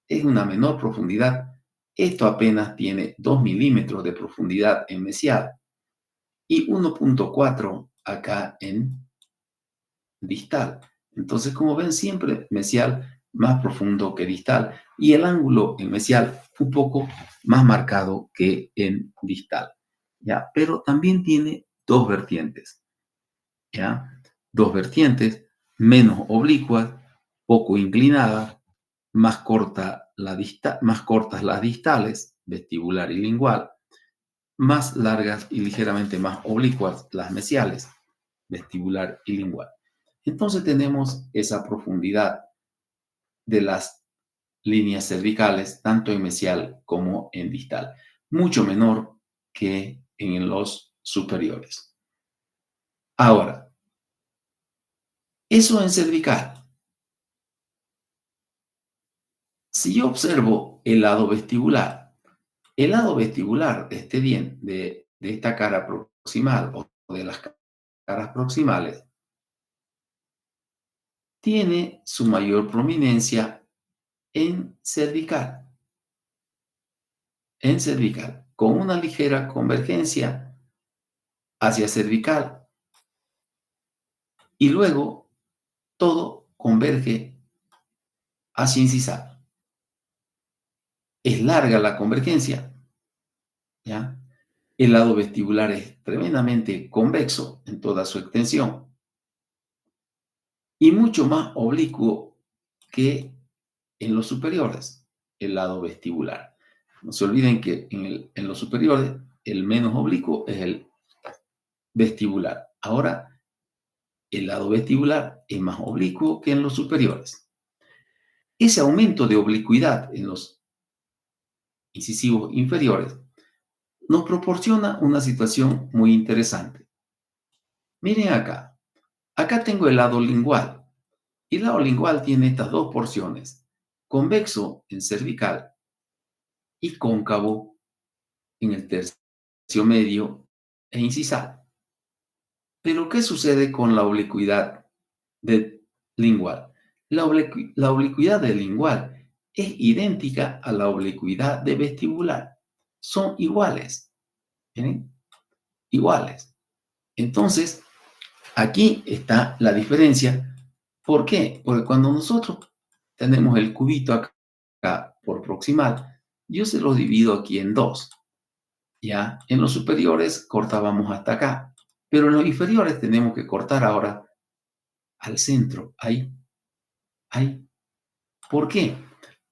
es una menor profundidad. Esto apenas tiene 2 milímetros de profundidad en mesial y 1.4 acá en distal. Entonces, como ven, siempre mesial más profundo que distal y el ángulo en mesial un poco más marcado que en distal, ¿ya? Pero también tiene dos vertientes, ¿ya? Dos vertientes menos oblicuas, poco inclinadas, más cortas las distales, vestibular y lingual, más largas y ligeramente más oblicuas las mesiales, vestibular y lingual. Entonces tenemos esa profundidad de las líneas cervicales, tanto en mesial como en distal, mucho menor que en los superiores. Ahora, eso en cervical. Si yo observo el lado vestibular de este diente, de esta cara proximal o de las caras proximales, tiene su mayor prominencia en cervical, con una ligera convergencia hacia cervical y luego todo converge hacia incisal. Es larga la convergencia, ¿ya? El lado vestibular es tremendamente convexo en toda su extensión y mucho más oblicuo que en los superiores, el lado vestibular. No se olviden que en los superiores el menos oblicuo es el vestibular. Ahora, el lado vestibular es más oblicuo que en los superiores. Ese aumento de oblicuidad en los incisivos inferiores nos proporciona una situación muy interesante. Miren acá. Acá tengo el lado lingual. Y el lado lingual tiene estas dos porciones: convexo en cervical y cóncavo en el tercio medio e incisal. Pero, ¿qué sucede con la oblicuidad de lingual? La oblicuidad de lingual es idéntica a la oblicuidad de vestibular. Son iguales. ¿Ven? Iguales. Entonces, aquí está la diferencia. ¿Por qué? Porque cuando nosotros tenemos el cubito acá por proximal, yo se lo divido aquí en dos. ¿Ya? En los superiores cortábamos hasta acá, pero en los inferiores tenemos que cortar ahora al centro, ahí. ¿Por qué?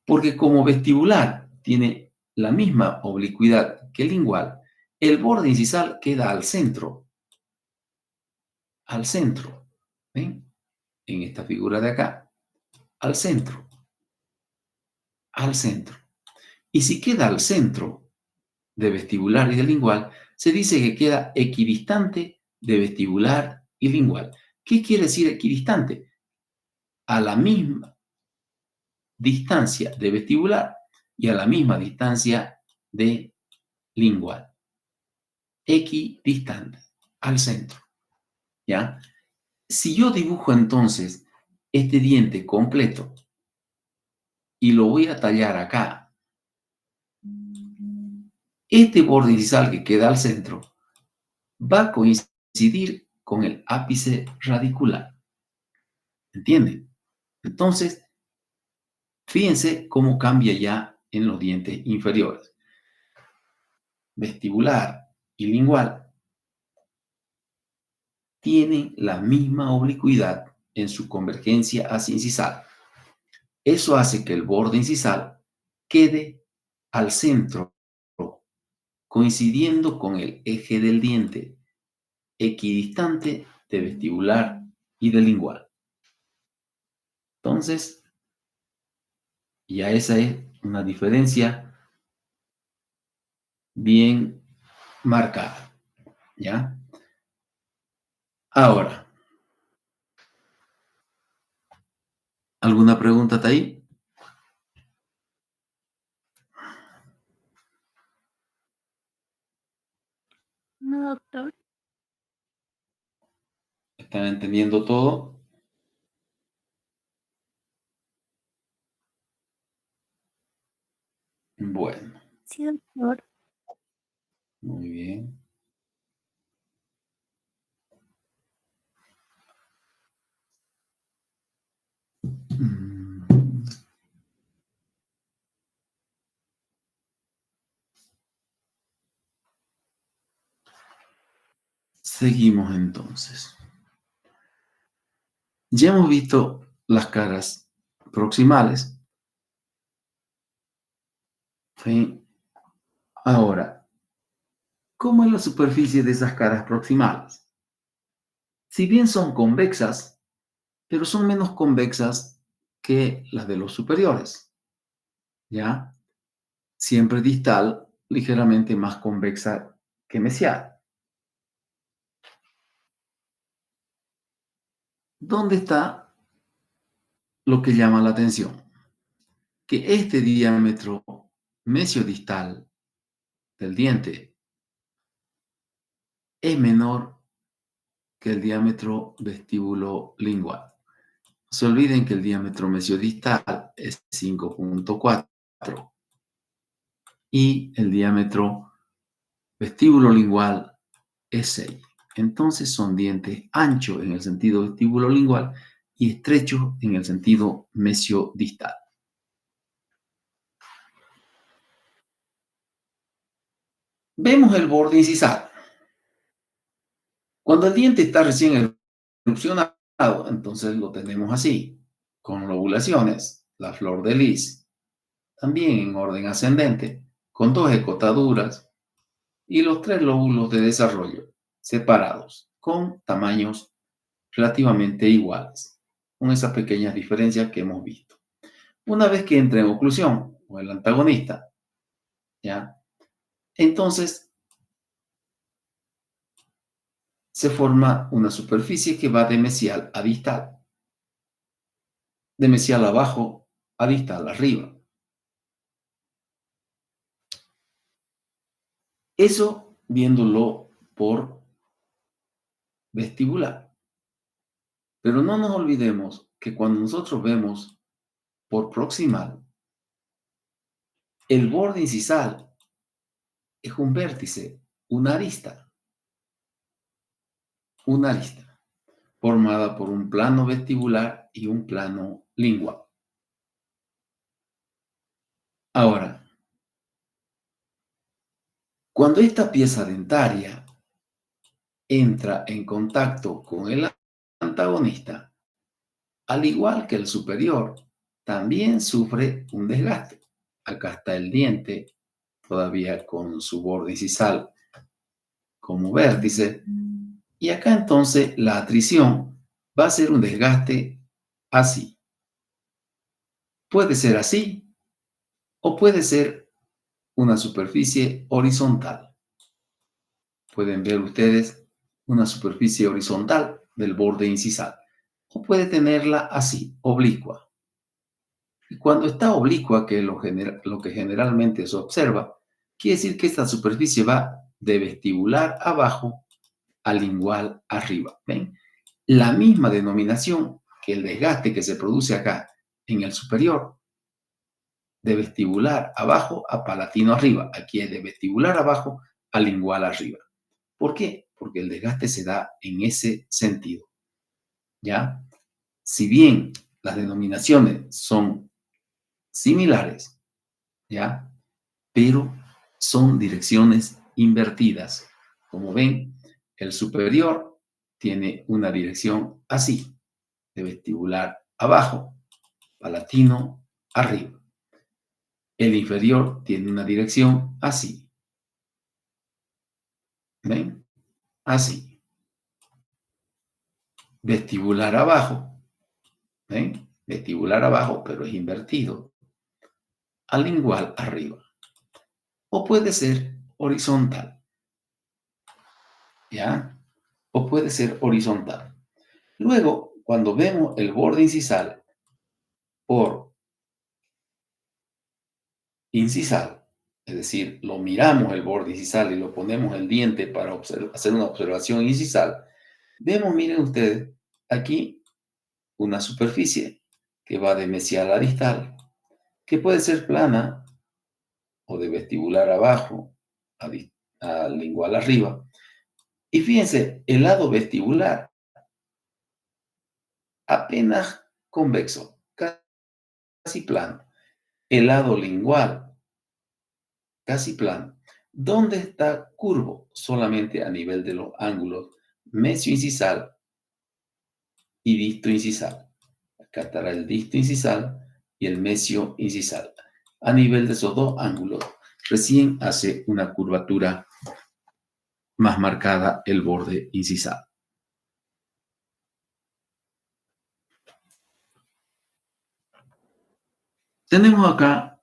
Porque como vestibular tiene la misma oblicuidad que lingual, el borde incisal queda al centro. ¿Ven? En esta figura de acá, al centro. Y si queda al centro de vestibular y de lingual, se dice que queda equidistante de vestibular y lingual. ¿Qué quiere decir equidistante? A la misma distancia de vestibular y a la misma distancia de lingual. Equidistante, al centro. ¿Ya? Si yo dibujo entonces este diente completo y lo voy a tallar acá, este borde incisal que queda al centro va a coincidir con el ápice radicular. ¿Entienden? Entonces, fíjense cómo cambia ya en los dientes inferiores. Vestibular y lingual tienen la misma oblicuidad en su convergencia hacia incisal. Eso hace que el borde incisal quede al centro, coincidiendo con el eje del diente, equidistante de vestibular y de lingual. Entonces, ya esa es una diferencia bien marcada, ¿ya? Ahora, ¿alguna pregunta hasta ahí? No, doctor. ¿Están entendiendo todo? Bueno, Sí, doctor. muy bien. Seguimos entonces. Ya hemos visto las caras proximales. ¿Sí? Ahora, ¿cómo es la superficie de esas caras proximales? Si bien son convexas, pero son menos convexas que las de los superiores, ¿ya? Siempre distal, ligeramente más convexa que mesial. ¿Dónde está lo que llama la atención? Que este diámetro mesiodistal del diente es menor que el diámetro vestíbulo-lingual. No se olviden que el diámetro mesiodistal es 5.4 y el diámetro vestíbulo-lingual es 6. Entonces son dientes anchos en el sentido vestíbulo-lingual y estrechos en el sentido mesiodistal. Vemos el borde incisal. Cuando el diente está recién erupcionado, entonces lo tenemos así, con lobulaciones, la flor de lis, también en orden ascendente, con 2 escotaduras y los 3 lóbulos de desarrollo separados, con tamaños relativamente iguales, con esas pequeñas diferencias que hemos visto. Una vez que entra en oclusión, o el antagonista, ¿ya? Entonces se forma una superficie que va de mesial a distal, de mesial abajo a distal arriba. Eso viéndolo por vestibular. Pero no nos olvidemos que cuando nosotros vemos por proximal, el borde incisal es un vértice, una arista, formada por un plano vestibular y un plano lingual. Ahora, cuando esta pieza dentaria entra en contacto con el antagonista, al igual que el superior, también sufre un desgaste. Acá está el diente, todavía con su borde incisal como vértice, y acá entonces la atrición va a ser un desgaste así. Puede ser así o puede ser una superficie horizontal. Pueden ver ustedes una superficie horizontal del borde incisal o puede tenerla así, oblicua. Y cuando está oblicua, que es lo que generalmente se observa, quiere decir que esta superficie va de vestibular abajo a lingual arriba. ¿Ven? La misma denominación que el desgaste que se produce acá en el superior, de vestibular abajo a palatino arriba. Aquí es de vestibular abajo a lingual arriba. ¿Por qué? porque el desgaste se da en ese sentido, ¿ya? Si bien las denominaciones son similares, ¿ya? Pero son direcciones invertidas. Como ven, el superior tiene una dirección así, de vestibular abajo, palatino arriba. El inferior tiene una dirección así. ¿Ven? Así. Vestibular abajo. ¿Ven? Vestibular abajo, pero es invertido. Al lingual arriba. O puede ser horizontal. ¿Ya? O puede ser horizontal. Luego, cuando vemos el borde incisal por incisal, es decir, lo miramos el borde incisal y lo ponemos el diente para hacer una observación incisal, vemos, miren ustedes, aquí una superficie que va de mesial a distal, que puede ser plana o de vestibular abajo a lingual arriba. Y fíjense, el lado vestibular apenas convexo, casi plano. El lado lingual, casi plano. ¿Dónde está curvo? Solamente a nivel de los ángulos mesio-incisal y disto-incisal. Acá estará el disto-incisal y el mesio-incisal. A nivel de esos dos ángulos, recién hace una curvatura más marcada el borde incisal. Tenemos acá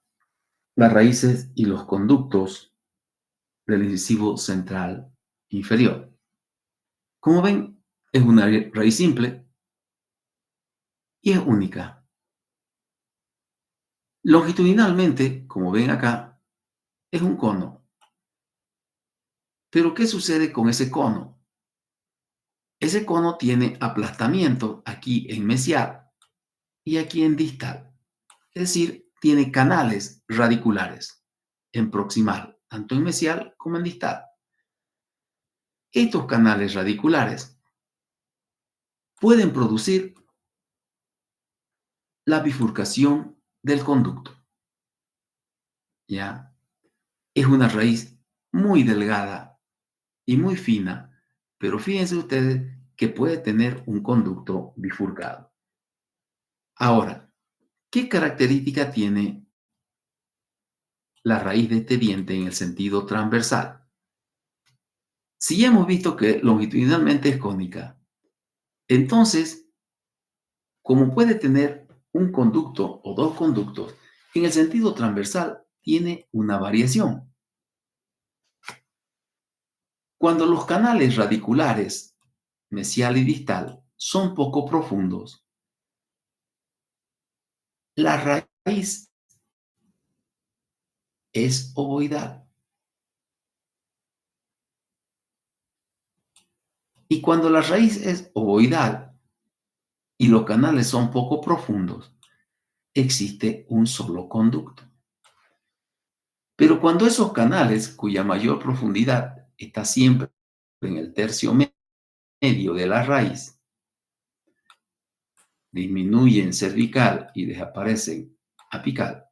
las raíces y los conductos del incisivo central inferior. Como ven, es una raíz simple y es única. Longitudinalmente, como ven acá, es un cono. Pero ¿qué sucede con ese cono? Ese cono tiene aplastamiento aquí en mesial y aquí en distal. Es decir, tiene canales radiculares en proximal, tanto en mesial como en distal. Estos canales radiculares pueden producir la bifurcación del conducto. ¿Ya? Es una raíz muy delgada y muy fina, pero fíjense ustedes que puede tener un conducto bifurcado. Ahora, ¿qué característica tiene la raíz de este diente en el sentido transversal? Si ya hemos visto que longitudinalmente es cónica, entonces, como puede tener un conducto o dos conductos, en el sentido transversal tiene una variación. Cuando los canales radiculares, mesial y distal, son poco profundos, la raíz es ovoidal. Y cuando la raíz es ovoidal y los canales son poco profundos, existe un solo conducto. Pero cuando esos canales, cuya mayor profundidad está siempre en el tercio medio de la raíz, disminuyen cervical y desaparecen apical,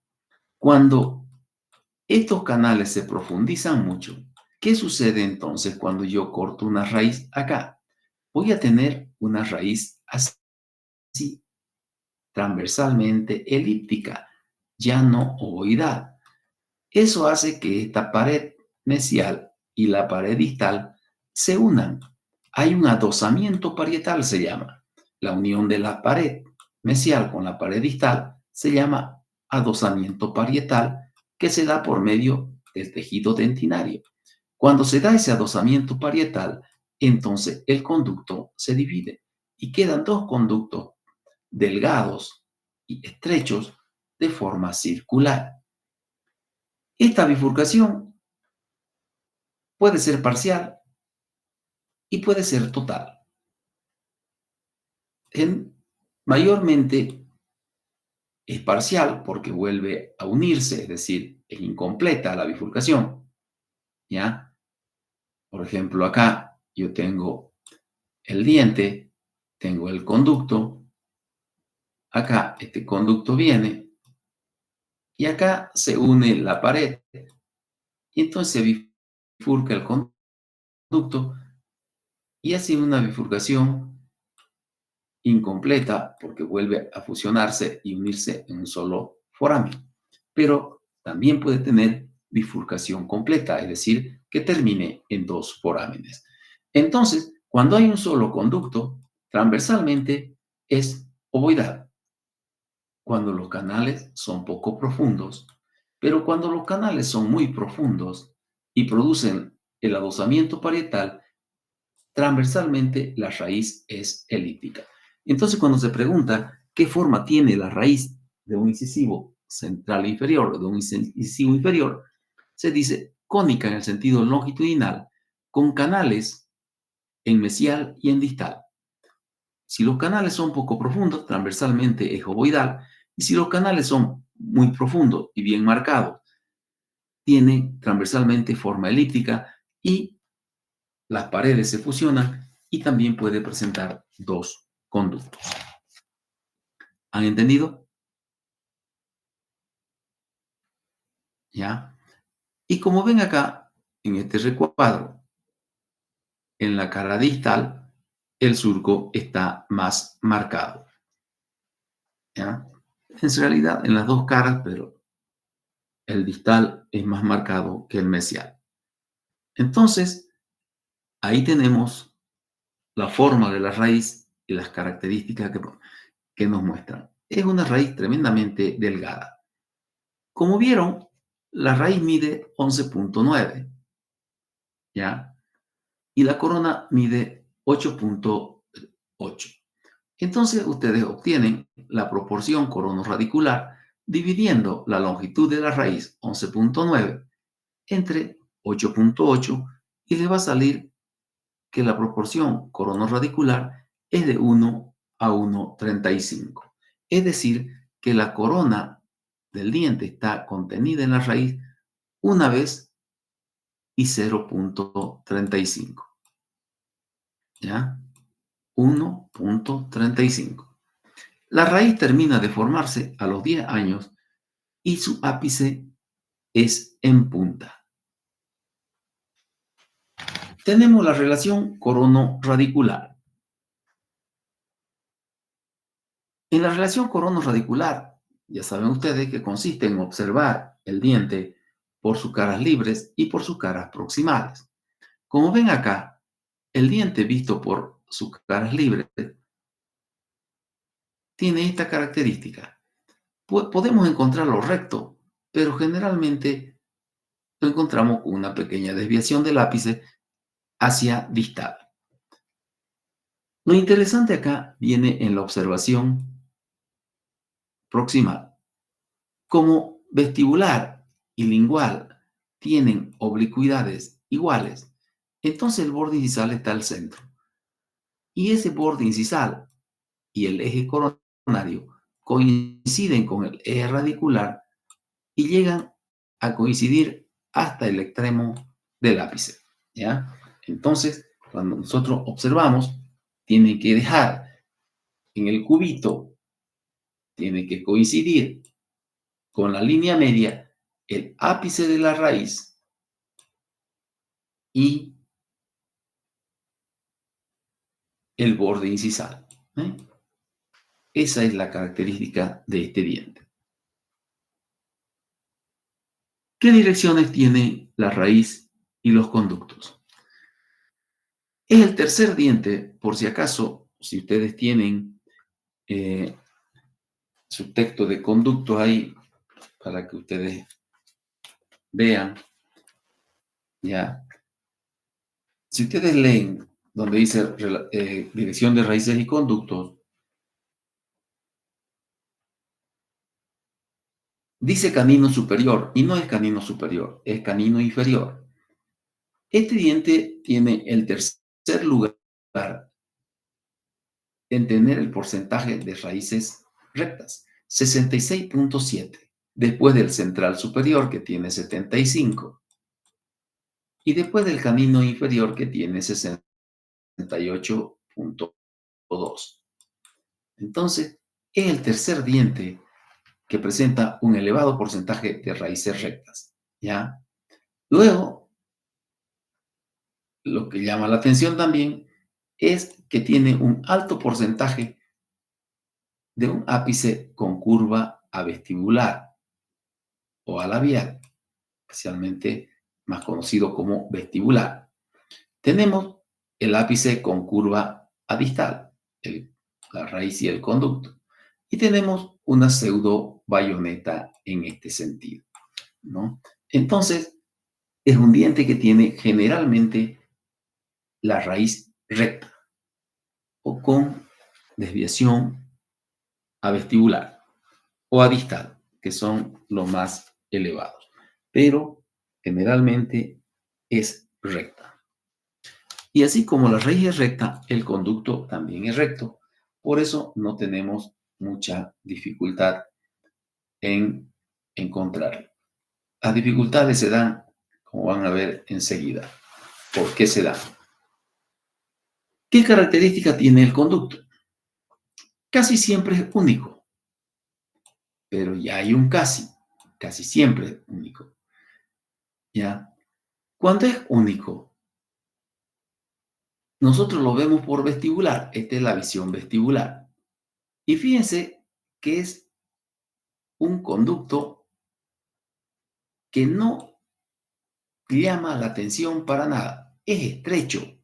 cuando estos canales se profundizan mucho, ¿qué sucede entonces cuando yo corto una raíz acá? Voy a tener una raíz así, transversalmente elíptica, ya no ovoidal. Eso hace que esta pared mesial y la pared distal se unan. Hay un adosamiento parietal, se llama. La unión de la pared mesial con la pared distal se llama adosamiento parietal, que se da por medio del tejido dentinario. Cuando se da ese adosamiento parietal, entonces el conducto se divide y quedan dos conductos delgados y estrechos de forma circular. Esta bifurcación puede ser parcial y puede ser total. Mayormente es parcial porque vuelve a unirse, es decir, es incompleta la bifurcación. ¿Ya? Por ejemplo, acá yo tengo el diente, tengo el conducto, acá este conducto viene y acá se une la pared y entonces se bifurca el conducto y hace una bifurcación incompleta porque vuelve a fusionarse y unirse en un solo foramen. Pero también puede tener bifurcación completa, es decir, que termine en dos forámenes. Entonces, cuando hay un solo conducto, transversalmente es ovoidal. Cuando los canales son poco profundos, pero cuando los canales son muy profundos y producen el adosamiento parietal, transversalmente la raíz es elíptica. Entonces, cuando se pregunta qué forma tiene la raíz de un incisivo central inferior o de un incisivo inferior, se dice cónica en el sentido longitudinal, con canales en mesial y en distal. Si los canales son poco profundos, transversalmente es ovoidal, y si los canales son muy profundos y bien marcados, tiene transversalmente forma elíptica y las paredes se fusionan y también puede presentar dos conductos. ¿Han entendido? ¿Ya? Y como ven acá, en este recuadro, en la cara distal, el surco está más marcado. ¿Ya? En realidad, en las dos caras, pero el distal es más marcado que el mesial. Entonces, ahí tenemos la forma de la raíz y las características que nos muestran. Es una raíz tremendamente delgada. Como vieron, la raíz mide 11.9, ¿ya? Y la corona mide 8.8. Entonces, ustedes obtienen la proporción corono-radicular dividiendo la longitud de la raíz 11.9 entre 8.8 y les va a salir que la proporción corono-radicular es de 1 a 1,35. Es decir, que la corona del diente está contenida en la raíz una vez y 0.35. ¿Ya? 1.35. La raíz termina de formarse a los 10 años y su ápice es en punta. Tenemos la relación corono-radicular. En la relación corono-radicular, ya saben ustedes que consiste en observar el diente por sus caras libres y por sus caras proximales. Como ven acá, el diente visto por sus caras libres tiene esta característica. Podemos encontrarlo recto, pero generalmente lo encontramos con una pequeña desviación del ápice hacia distal. Lo interesante acá viene en la observación proximal. Como vestibular y lingual tienen oblicuidades iguales, entonces el borde incisal está al centro. Y ese borde incisal y el eje coronario coinciden con el eje radicular y llegan a coincidir hasta el extremo del ápice, ¿ya? Entonces, cuando nosotros observamos, tiene que dejar en el cubito, tiene que coincidir con la línea media el ápice de la raíz y el borde incisal. Esa es la característica de este diente. ¿Qué direcciones tiene la raíz y los conductos? Es el tercer diente, por si acaso, si ustedes tienen su texto de conductos ahí, para que ustedes vean, ya. Si ustedes leen donde dice dirección de raíces y conductos, dice canino superior, y no es canino superior, es canino inferior. Este diente tiene el tercer lugar en tener el porcentaje de raíces rectas, 66.7, después del central superior, que tiene 75, y después del canino inferior, que tiene 60. 68.2. Entonces, es el tercer diente que presenta un elevado porcentaje de raíces rectas, ¿ya? Luego, lo que llama la atención también es que tiene un alto porcentaje de un ápice con curva avestibular o alabial, especialmente más conocido como vestibular. Tenemos el ápice con curva adistal, la raíz y el conducto, y tenemos una pseudo bayoneta en este sentido, ¿no? Entonces, es un diente que tiene generalmente la raíz recta o con desviación avestibular o adistal, que son los más elevados, pero generalmente es recta. Y así como la raíz es recta, el conducto también es recto. Por eso no tenemos mucha dificultad en encontrarlo. Las dificultades se dan, como van a ver enseguida. ¿Por qué se dan? ¿Qué característica tiene el conducto? Casi siempre es único, pero ya hay un casi siempre es único. ¿Ya? Cuando es único, nosotros lo vemos por vestibular. Esta es la visión vestibular. Y fíjense que es un conducto que no llama la atención para nada. Es estrecho,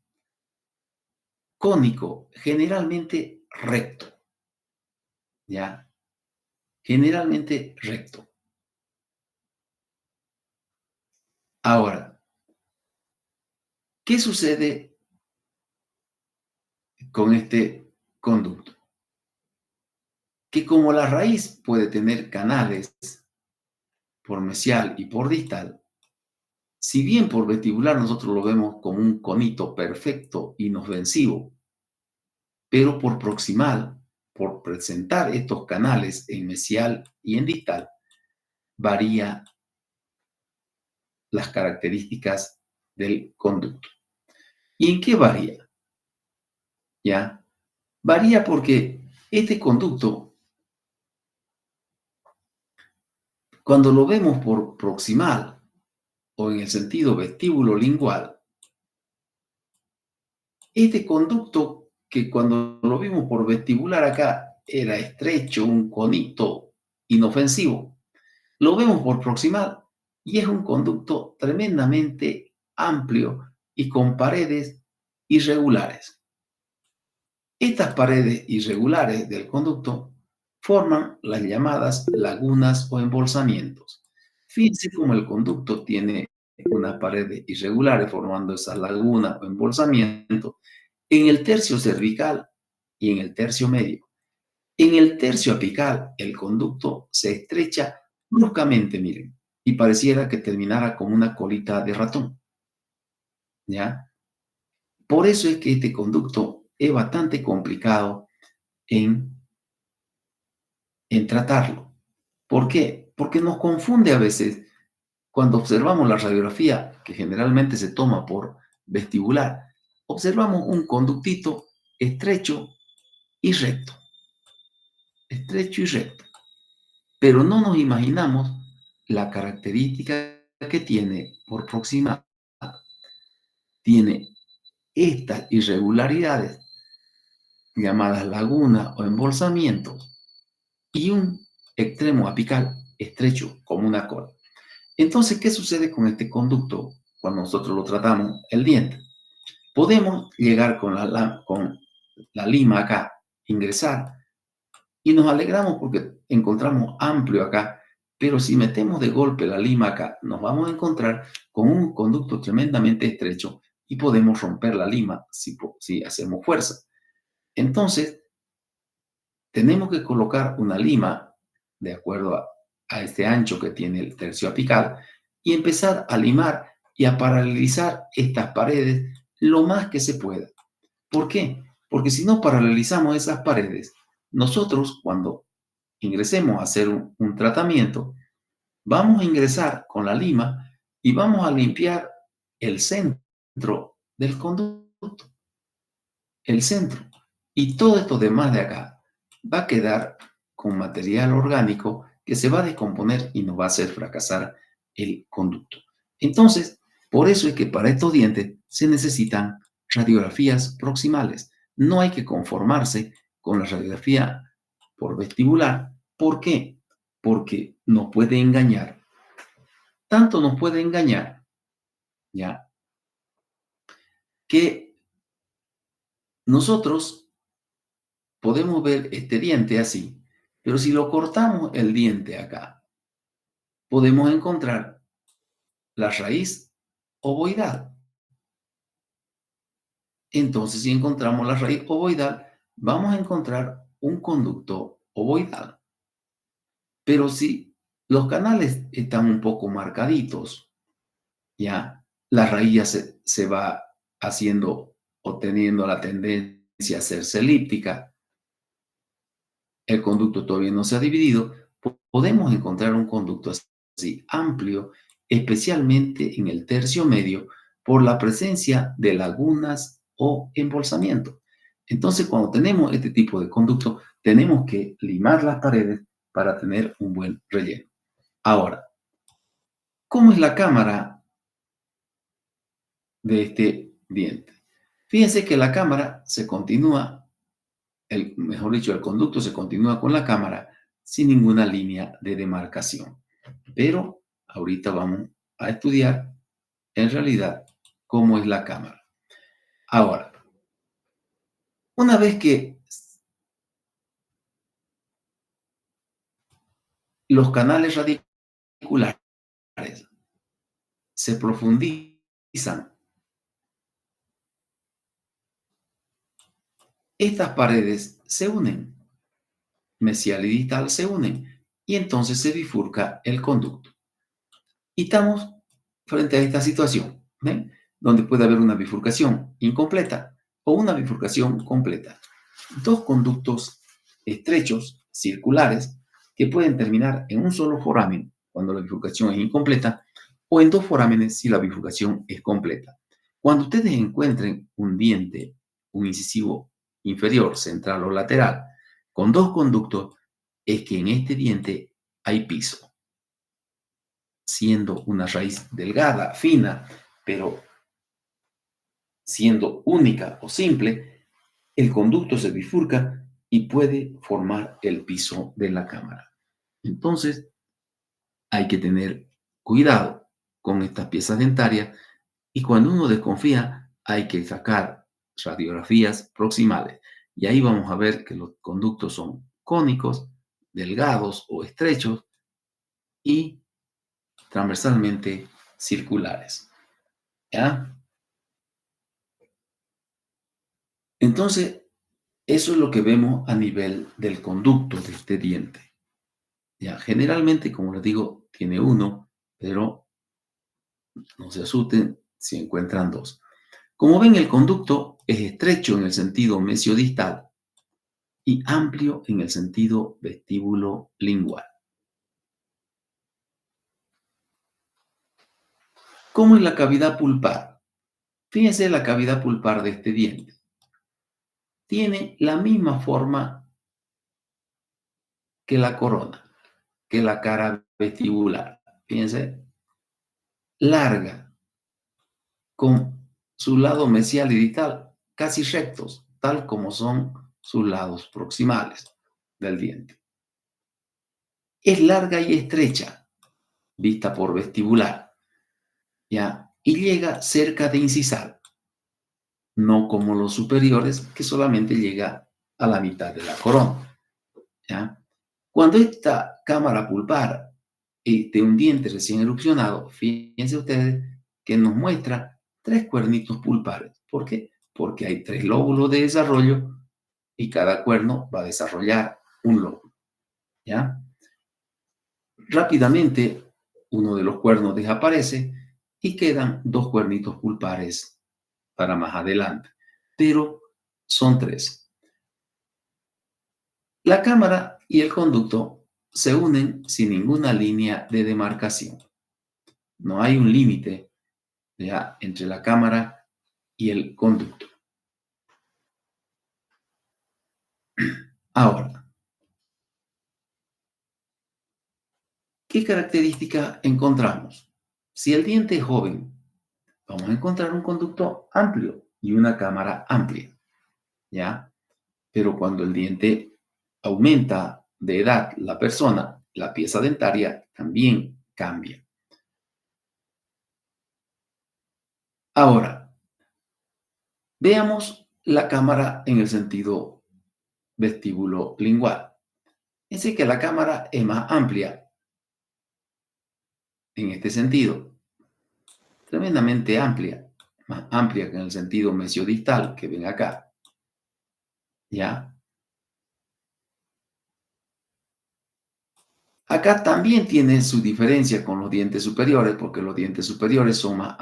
cónico, generalmente recto. ¿Ya? Generalmente recto. Ahora, ¿qué sucede con este conducto? Que como la raíz puede tener canales por mesial y por distal, si bien por vestibular nosotros lo vemos como un conito perfecto, inofensivo, pero por proximal, por presentar estos canales en mesial y en distal, varía las características del conducto. ¿Y en qué varía? ¿Ya? Varía porque este conducto, cuando lo vemos por proximal o en el sentido vestíbulo lingual, este conducto que cuando lo vimos por vestibular acá era estrecho, un conito inofensivo, lo vemos por proximal y es un conducto tremendamente amplio y con paredes irregulares. Estas paredes irregulares del conducto forman las llamadas lagunas o embolsamientos. Fíjense cómo el conducto tiene unas paredes irregulares formando esas lagunas o embolsamientos en el tercio cervical y en el tercio medio. En el tercio apical, el conducto se estrecha bruscamente, miren, y pareciera que terminara como una colita de ratón. ¿Ya? Por eso es que este conducto es bastante complicado en tratarlo. ¿Por qué? Porque nos confunde a veces cuando observamos la radiografía, que generalmente se toma por vestibular. Observamos un conductito estrecho y recto. Estrecho y recto. Pero no nos imaginamos la característica que tiene por proximal. Tiene estas irregularidades llamadas lagunas o embolsamientos y un extremo apical estrecho como una cola. Entonces, ¿qué sucede con este conducto cuando nosotros lo tratamos el diente? Podemos llegar con la lima acá, ingresar, y nos alegramos porque encontramos amplio acá, pero si metemos de golpe la lima acá, nos vamos a encontrar con un conducto tremendamente estrecho y podemos romper la lima si hacemos fuerza. Entonces, tenemos que colocar una lima de acuerdo a este ancho que tiene el tercio apical y empezar a limar y a paralelizar estas paredes lo más que se pueda. ¿Por qué? Porque si no paralelizamos esas paredes, nosotros cuando ingresemos a hacer un tratamiento, vamos a ingresar con la lima y vamos a limpiar el centro del conducto. el centro. Y todo esto demás de acá va a quedar con material orgánico que se va a descomponer y nos va a hacer fracasar el conducto. Entonces, por eso es que para estos dientes se necesitan radiografías proximales. No hay que conformarse con la radiografía por vestibular. ¿Por qué? Porque nos puede engañar. Tanto nos puede engañar, ¿ya? Que nosotros podemos ver este diente así, pero si lo cortamos el diente acá, podemos encontrar la raíz ovoidal. Entonces, si encontramos la raíz ovoidal, vamos a encontrar un conducto ovoidal. Pero si los canales están un poco marcaditos, ya la raíz ya se va haciendo o teniendo la tendencia a hacerse elíptica, el conducto todavía no se ha dividido, podemos encontrar un conducto así amplio, especialmente en el tercio medio, por la presencia de lagunas o embolsamiento. Entonces, cuando tenemos este tipo de conducto, tenemos que limar las paredes para tener un buen relleno. Ahora, ¿cómo es la cámara de este diente? Fíjense que la cámara se continúa, mejor dicho, el conducto se continúa con la cámara sin ninguna línea de demarcación. Pero ahorita vamos a estudiar en realidad cómo es la cámara. Ahora, una vez que los canales radiculares se profundizan, estas paredes se unen, mesial y distal se unen, y entonces se bifurca el conducto. Y estamos frente a esta situación, ¿ven? Donde puede haber una bifurcación incompleta o una bifurcación completa. Dos conductos estrechos, circulares, que pueden terminar en un solo foramen cuando la bifurcación es incompleta o en dos forámenes si la bifurcación es completa. Cuando ustedes encuentren un diente, un incisivo inferior, central o lateral, con dos conductos, es que en este diente hay piso. Siendo una raíz delgada, fina, pero siendo única o simple, el conducto se bifurca y puede formar el piso de la cámara. Entonces, hay que tener cuidado con estas piezas dentarias y cuando uno desconfía, hay que sacar radiografías proximales. Y ahí vamos a ver que los conductos son cónicos, delgados o estrechos y transversalmente circulares. ¿Ya? Entonces, eso es lo que vemos a nivel del conducto de este diente. Ya, generalmente, como les digo, tiene uno, pero no se asusten si encuentran dos. Como ven, el conducto es estrecho en el sentido mesiodistal y amplio en el sentido vestíbulo-lingual. ¿Cómo es la cavidad pulpar? Fíjense la cavidad pulpar de este diente. Tiene la misma forma que la corona, que la cara vestibular. Fíjense, larga, con su lado mesial y distal casi rectos, tal como son sus lados proximales del diente. Es larga y estrecha, vista por vestibular, ¿ya? Y llega cerca de incisal, no como los superiores, que solamente llega a la mitad de la corona, ¿ya? Cuando esta cámara pulpar de un diente recién erupcionado, fíjense ustedes que nos muestra tres cuernitos pulpares. ¿Por qué? Porque hay tres lóbulos de desarrollo y cada cuerno va a desarrollar un lóbulo, ¿ya? Rápidamente, uno de los cuernos desaparece y quedan dos cuernitos pulpares para más adelante, pero son tres. La cámara y el conducto se unen sin ninguna línea de demarcación. No hay un límite ya entre la cámara y el conducto. Ahora, ¿qué característica encontramos? Si el diente es joven, vamos a encontrar un conducto amplio y una cámara amplia, ¿ya? Pero cuando el diente aumenta de edad la persona, la pieza dentaria también cambia. Ahora, veamos la cámara en el sentido vestíbulo lingual. Es decir, que la cámara es más amplia en este sentido, tremendamente amplia, más amplia que en el sentido mesiodistal que ven acá, ¿ya? Acá también tiene su diferencia con los dientes superiores, porque los dientes superiores son más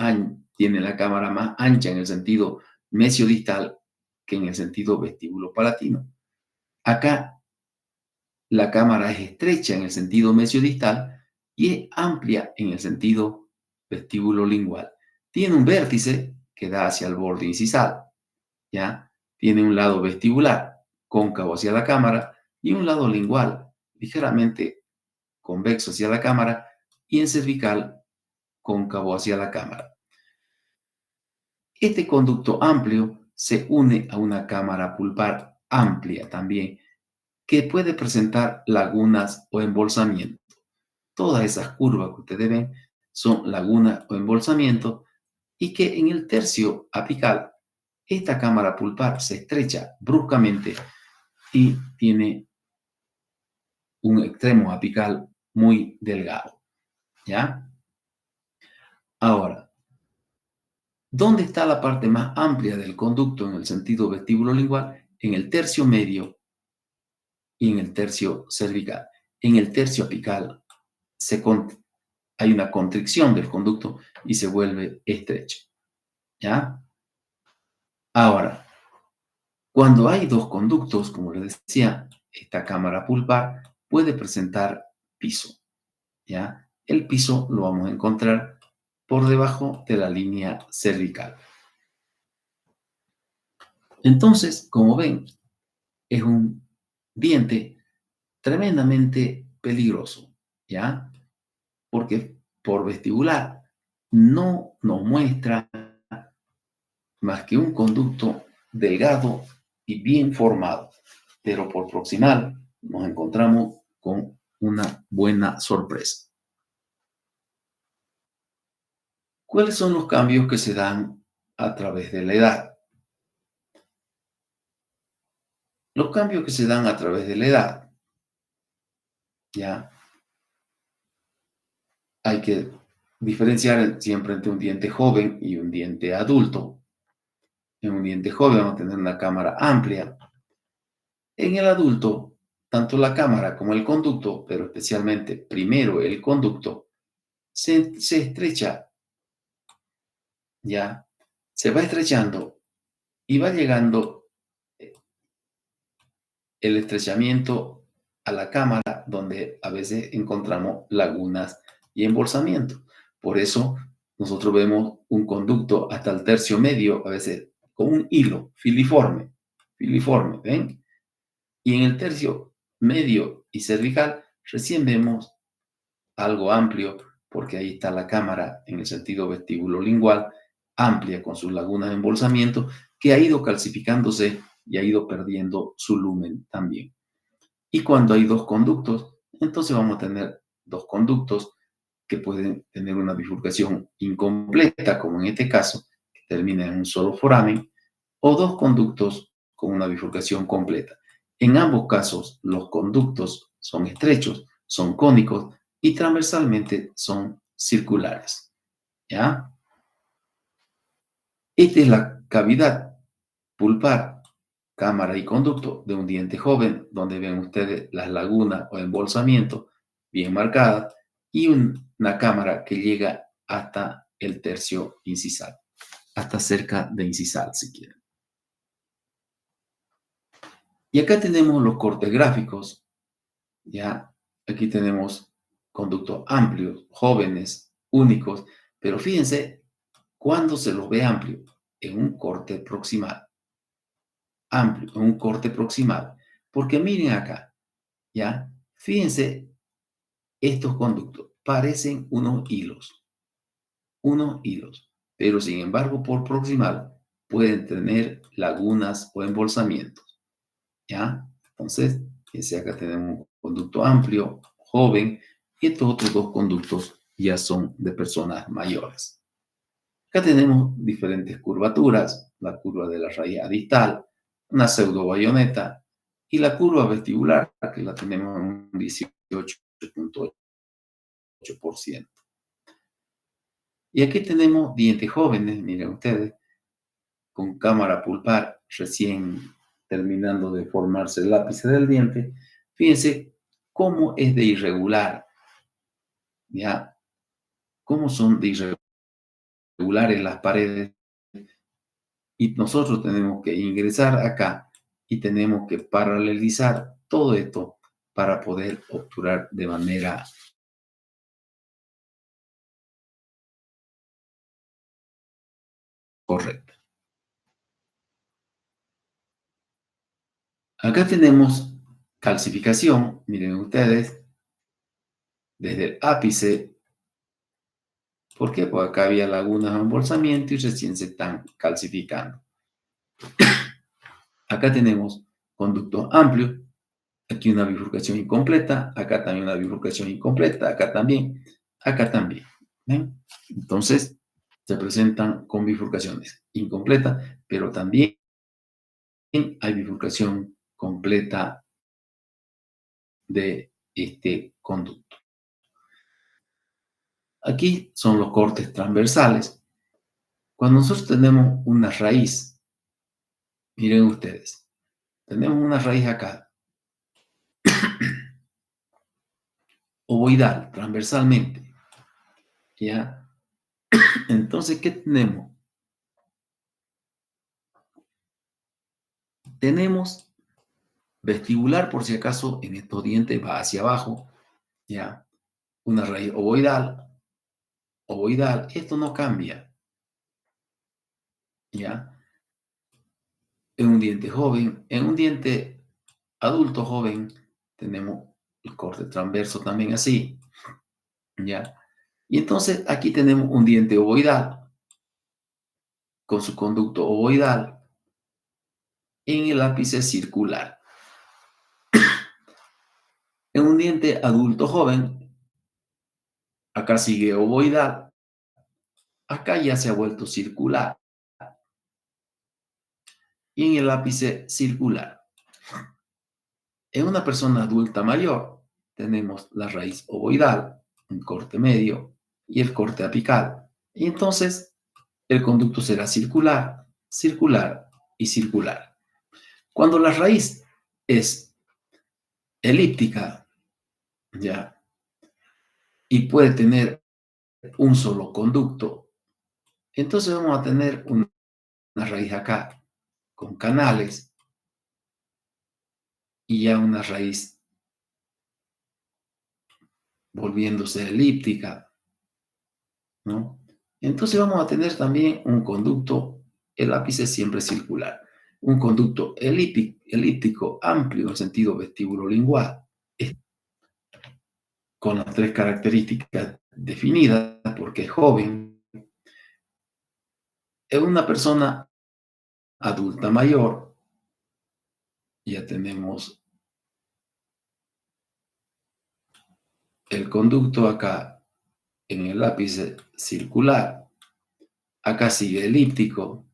tienen la cámara más ancha en el sentido mesiodistal que en el sentido vestíbulo palatino. Acá la cámara es estrecha en el sentido mesiodistal y es amplia en el sentido vestíbulo lingual. Tiene un vértice que da hacia el borde incisal, ¿ya? Tiene un lado vestibular cóncavo hacia la cámara y un lado lingual ligeramente convexo hacia la cámara y en cervical cóncavo hacia la cámara. Este conducto amplio se une a una cámara pulpar amplia también, que puede presentar lagunas o embolsamiento. Todas esas curvas que ustedes ven son lagunas o embolsamiento y que en el tercio apical esta cámara pulpar se estrecha bruscamente y tiene un extremo apical muy delgado, ¿ya? Ahora, ¿dónde está la parte más amplia del conducto en el sentido vestíbulo lingual? En el tercio medio y en el tercio cervical. En el tercio apical hay una constricción del conducto y se vuelve estrecho, ¿ya? Ahora, cuando hay dos conductos, como les decía, esta cámara pulpar puede presentar piso, ¿ya? El piso lo vamos a encontrar por debajo de la línea cervical. Entonces, como ven, es un diente tremendamente peligroso, ¿ya? Porque por vestibular no nos muestra más que un conducto delgado y bien formado, pero por proximal nos encontramos con una buena sorpresa. ¿Cuáles son los cambios que se dan a través de la edad? Los cambios que se dan a través de la edad, ¿ya? Hay que diferenciar siempre entre un diente joven y un diente adulto. En un diente joven vamos a tener una cámara amplia. En el adulto, tanto la cámara como el conducto, pero especialmente primero el conducto, se estrecha, ¿ya? Se va estrechando y va llegando el estrechamiento a la cámara donde a veces encontramos lagunas y embolsamiento. Por eso nosotros vemos un conducto hasta el tercio medio, a veces con un hilo filiforme, ¿ven? Y en el tercio medio y cervical recién vemos algo amplio, porque ahí está la cámara en el sentido vestíbulo lingual, amplia con sus lagunas de embolsamiento, que ha ido calcificándose y ha ido perdiendo su lumen también. Y cuando hay dos conductos, entonces vamos a tener dos conductos que pueden tener una bifurcación incompleta, como en este caso, que termina en un solo foramen, o dos conductos con una bifurcación completa. En ambos casos, los conductos son estrechos, son cónicos y transversalmente son circulares, ¿ya? Esta es la cavidad pulpar, cámara y conducto de un diente joven, donde ven ustedes las lagunas o embolsamientos bien marcadas y una cámara que llega hasta el tercio incisal, hasta cerca de incisal si quieren. Y acá tenemos los cortes gráficos, ya, aquí tenemos conductos amplios, jóvenes, únicos, pero fíjense cuando se los ve amplio, en un corte proximal, amplio, en un corte proximal. Porque miren acá, ¿ya? Fíjense, estos conductos parecen unos hilos, pero sin embargo, por proximal pueden tener lagunas o embolsamientos, ¿ya? Entonces, fíjense, acá tenemos un conducto amplio, joven, y estos otros dos conductos ya son de personas mayores. Acá tenemos diferentes curvaturas, la curva de la raíz distal, una pseudobayoneta y la curva vestibular, que la tenemos en un 18.8%. Y aquí tenemos dientes jóvenes, miren ustedes, con cámara pulpar recién terminando de formarse el ápice del diente. Fíjense cómo es de irregular, ¿ya? Cómo son de irregulares las paredes. Y nosotros tenemos que ingresar acá y tenemos que paralelizar todo esto para poder obturar de manera correcta. Acá tenemos calcificación, miren ustedes, desde el ápice. ¿Por qué? Porque acá había lagunas o embolsamiento y recién se están calcificando. Acá tenemos conducto amplio, aquí una bifurcación incompleta, acá también una bifurcación incompleta, acá también. ¿Ven? Entonces, se presentan con bifurcaciones incompletas, pero también hay bifurcación completa de este conducto. Aquí son los cortes transversales. Cuando nosotros tenemos una raíz, miren ustedes, tenemos una raíz acá, ovoidal, transversalmente, ¿ya? Entonces, ¿qué tenemos? Tenemos vestibular, por si acaso, en estos dientes va hacia abajo, ¿ya? Una raíz ovoidal, esto no cambia, ¿ya? En un diente joven, en un diente adulto joven, tenemos el corte transverso también así, ¿ya? Y entonces aquí tenemos un diente ovoidal, con su conducto ovoidal, en el ápice circular. En un diente adulto joven, acá sigue ovoidal, acá ya se ha vuelto circular, y en el ápice circular. En una persona adulta mayor, tenemos la raíz ovoidal, un corte medio y el corte apical. Y entonces, el conducto será circular, circular y circular. Cuando la raíz es elíptica, ¿ya? Y puede tener un solo conducto, entonces vamos a tener una raíz acá con canales y ya una raíz volviéndose elíptica, ¿no? Entonces vamos a tener también un conducto, el ápice siempre circular, un conducto elíptico amplio en sentido vestíbulo-lingual, con las tres características definidas, porque es joven, es una persona adulta mayor, ya tenemos el conducto acá en el ápice circular, acá sigue elíptico,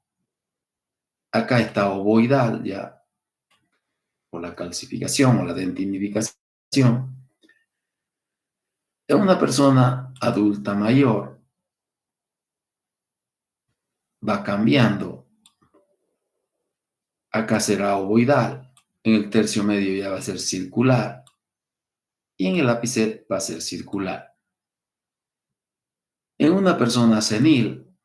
acá está ovoidal ya por la calcificación o la dentinificación. Es una persona adulta mayor, va cambiando, acá será ovoidal, en el tercio medio ya va a ser circular y en el ápice va a ser circular. En una persona senil,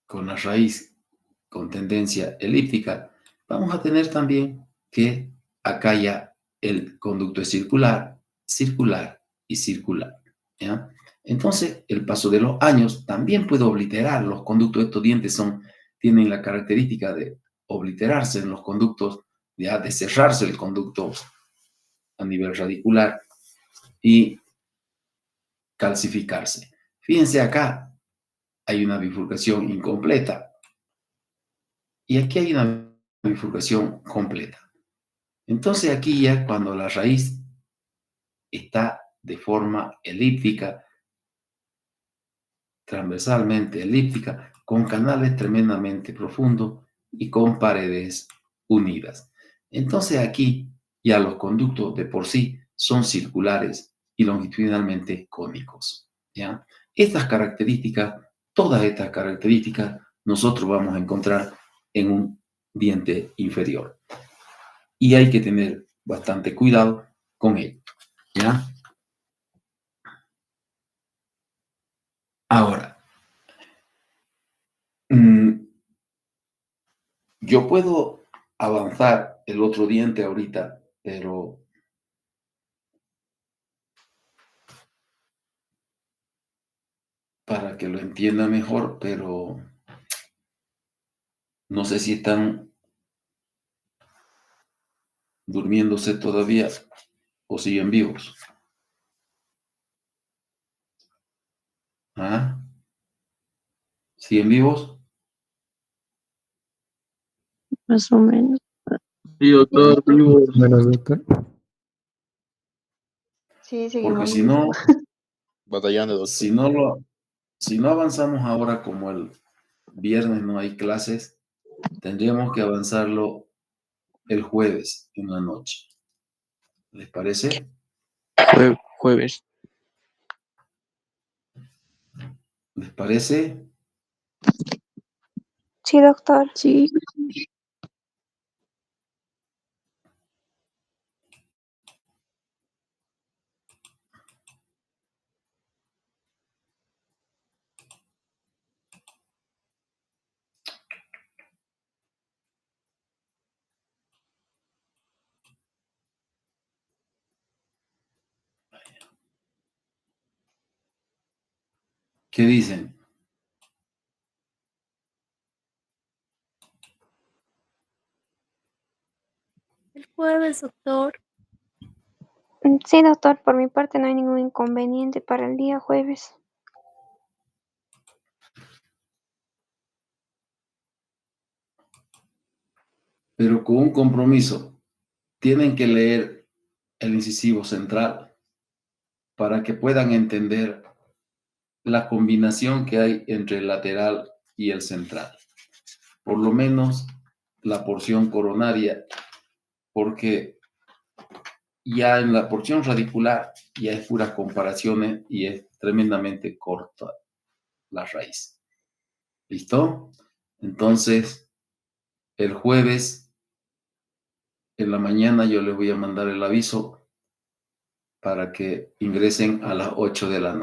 con la raíz con tendencia elíptica, vamos a tener también que acá ya el conducto es circular, circular y circular, ¿ya? Entonces, el paso de los años también puede obliterar los conductos. Estos dientes tienen la característica de obliterarse en los conductos ya de cerrarse el conducto a nivel radicular y calcificarse. Fíjense acá, hay una bifurcación incompleta y aquí hay una bifurcación completa. Entonces aquí ya cuando la raíz está de forma elíptica, transversalmente elíptica, con canales tremendamente profundos y con paredes unidas. Entonces aquí ya los conductos de por sí son circulares y longitudinalmente cónicos, ¿ya? Estas características, todas estas características, nosotros vamos a encontrar en un diente inferior. Y hay que tener bastante cuidado con ello, ¿ya? Ahora, yo puedo avanzar el otro diente ahorita, pero para que lo entienda mejor, pero no sé si están durmiéndose todavía o siguen vivos. ¿Ah? ¿Siguen vivos? Más o menos. Sí, doctor, vivo. Menos doctor. Sí, Porque seguimos. si no, Batallando, doctor. si no avanzamos ahora como el viernes no hay clases, tendríamos que avanzarlo el jueves en la noche. ¿Les parece? Jueves. ¿Les parece? Sí, doctor. Sí. ¿Qué dicen? El jueves, doctor. Sí, doctor, por mi parte no hay ningún inconveniente para el día jueves. Pero con un compromiso. Tienen que leer el incisivo central para que puedan entender la combinación que hay entre el lateral y el central. Por lo menos la porción coronaria, porque ya en la porción radicular ya es puras comparaciones y es tremendamente corta la raíz. ¿Listo? Entonces, el jueves en la mañana yo les voy a mandar el aviso para que ingresen a las 8 de la noche.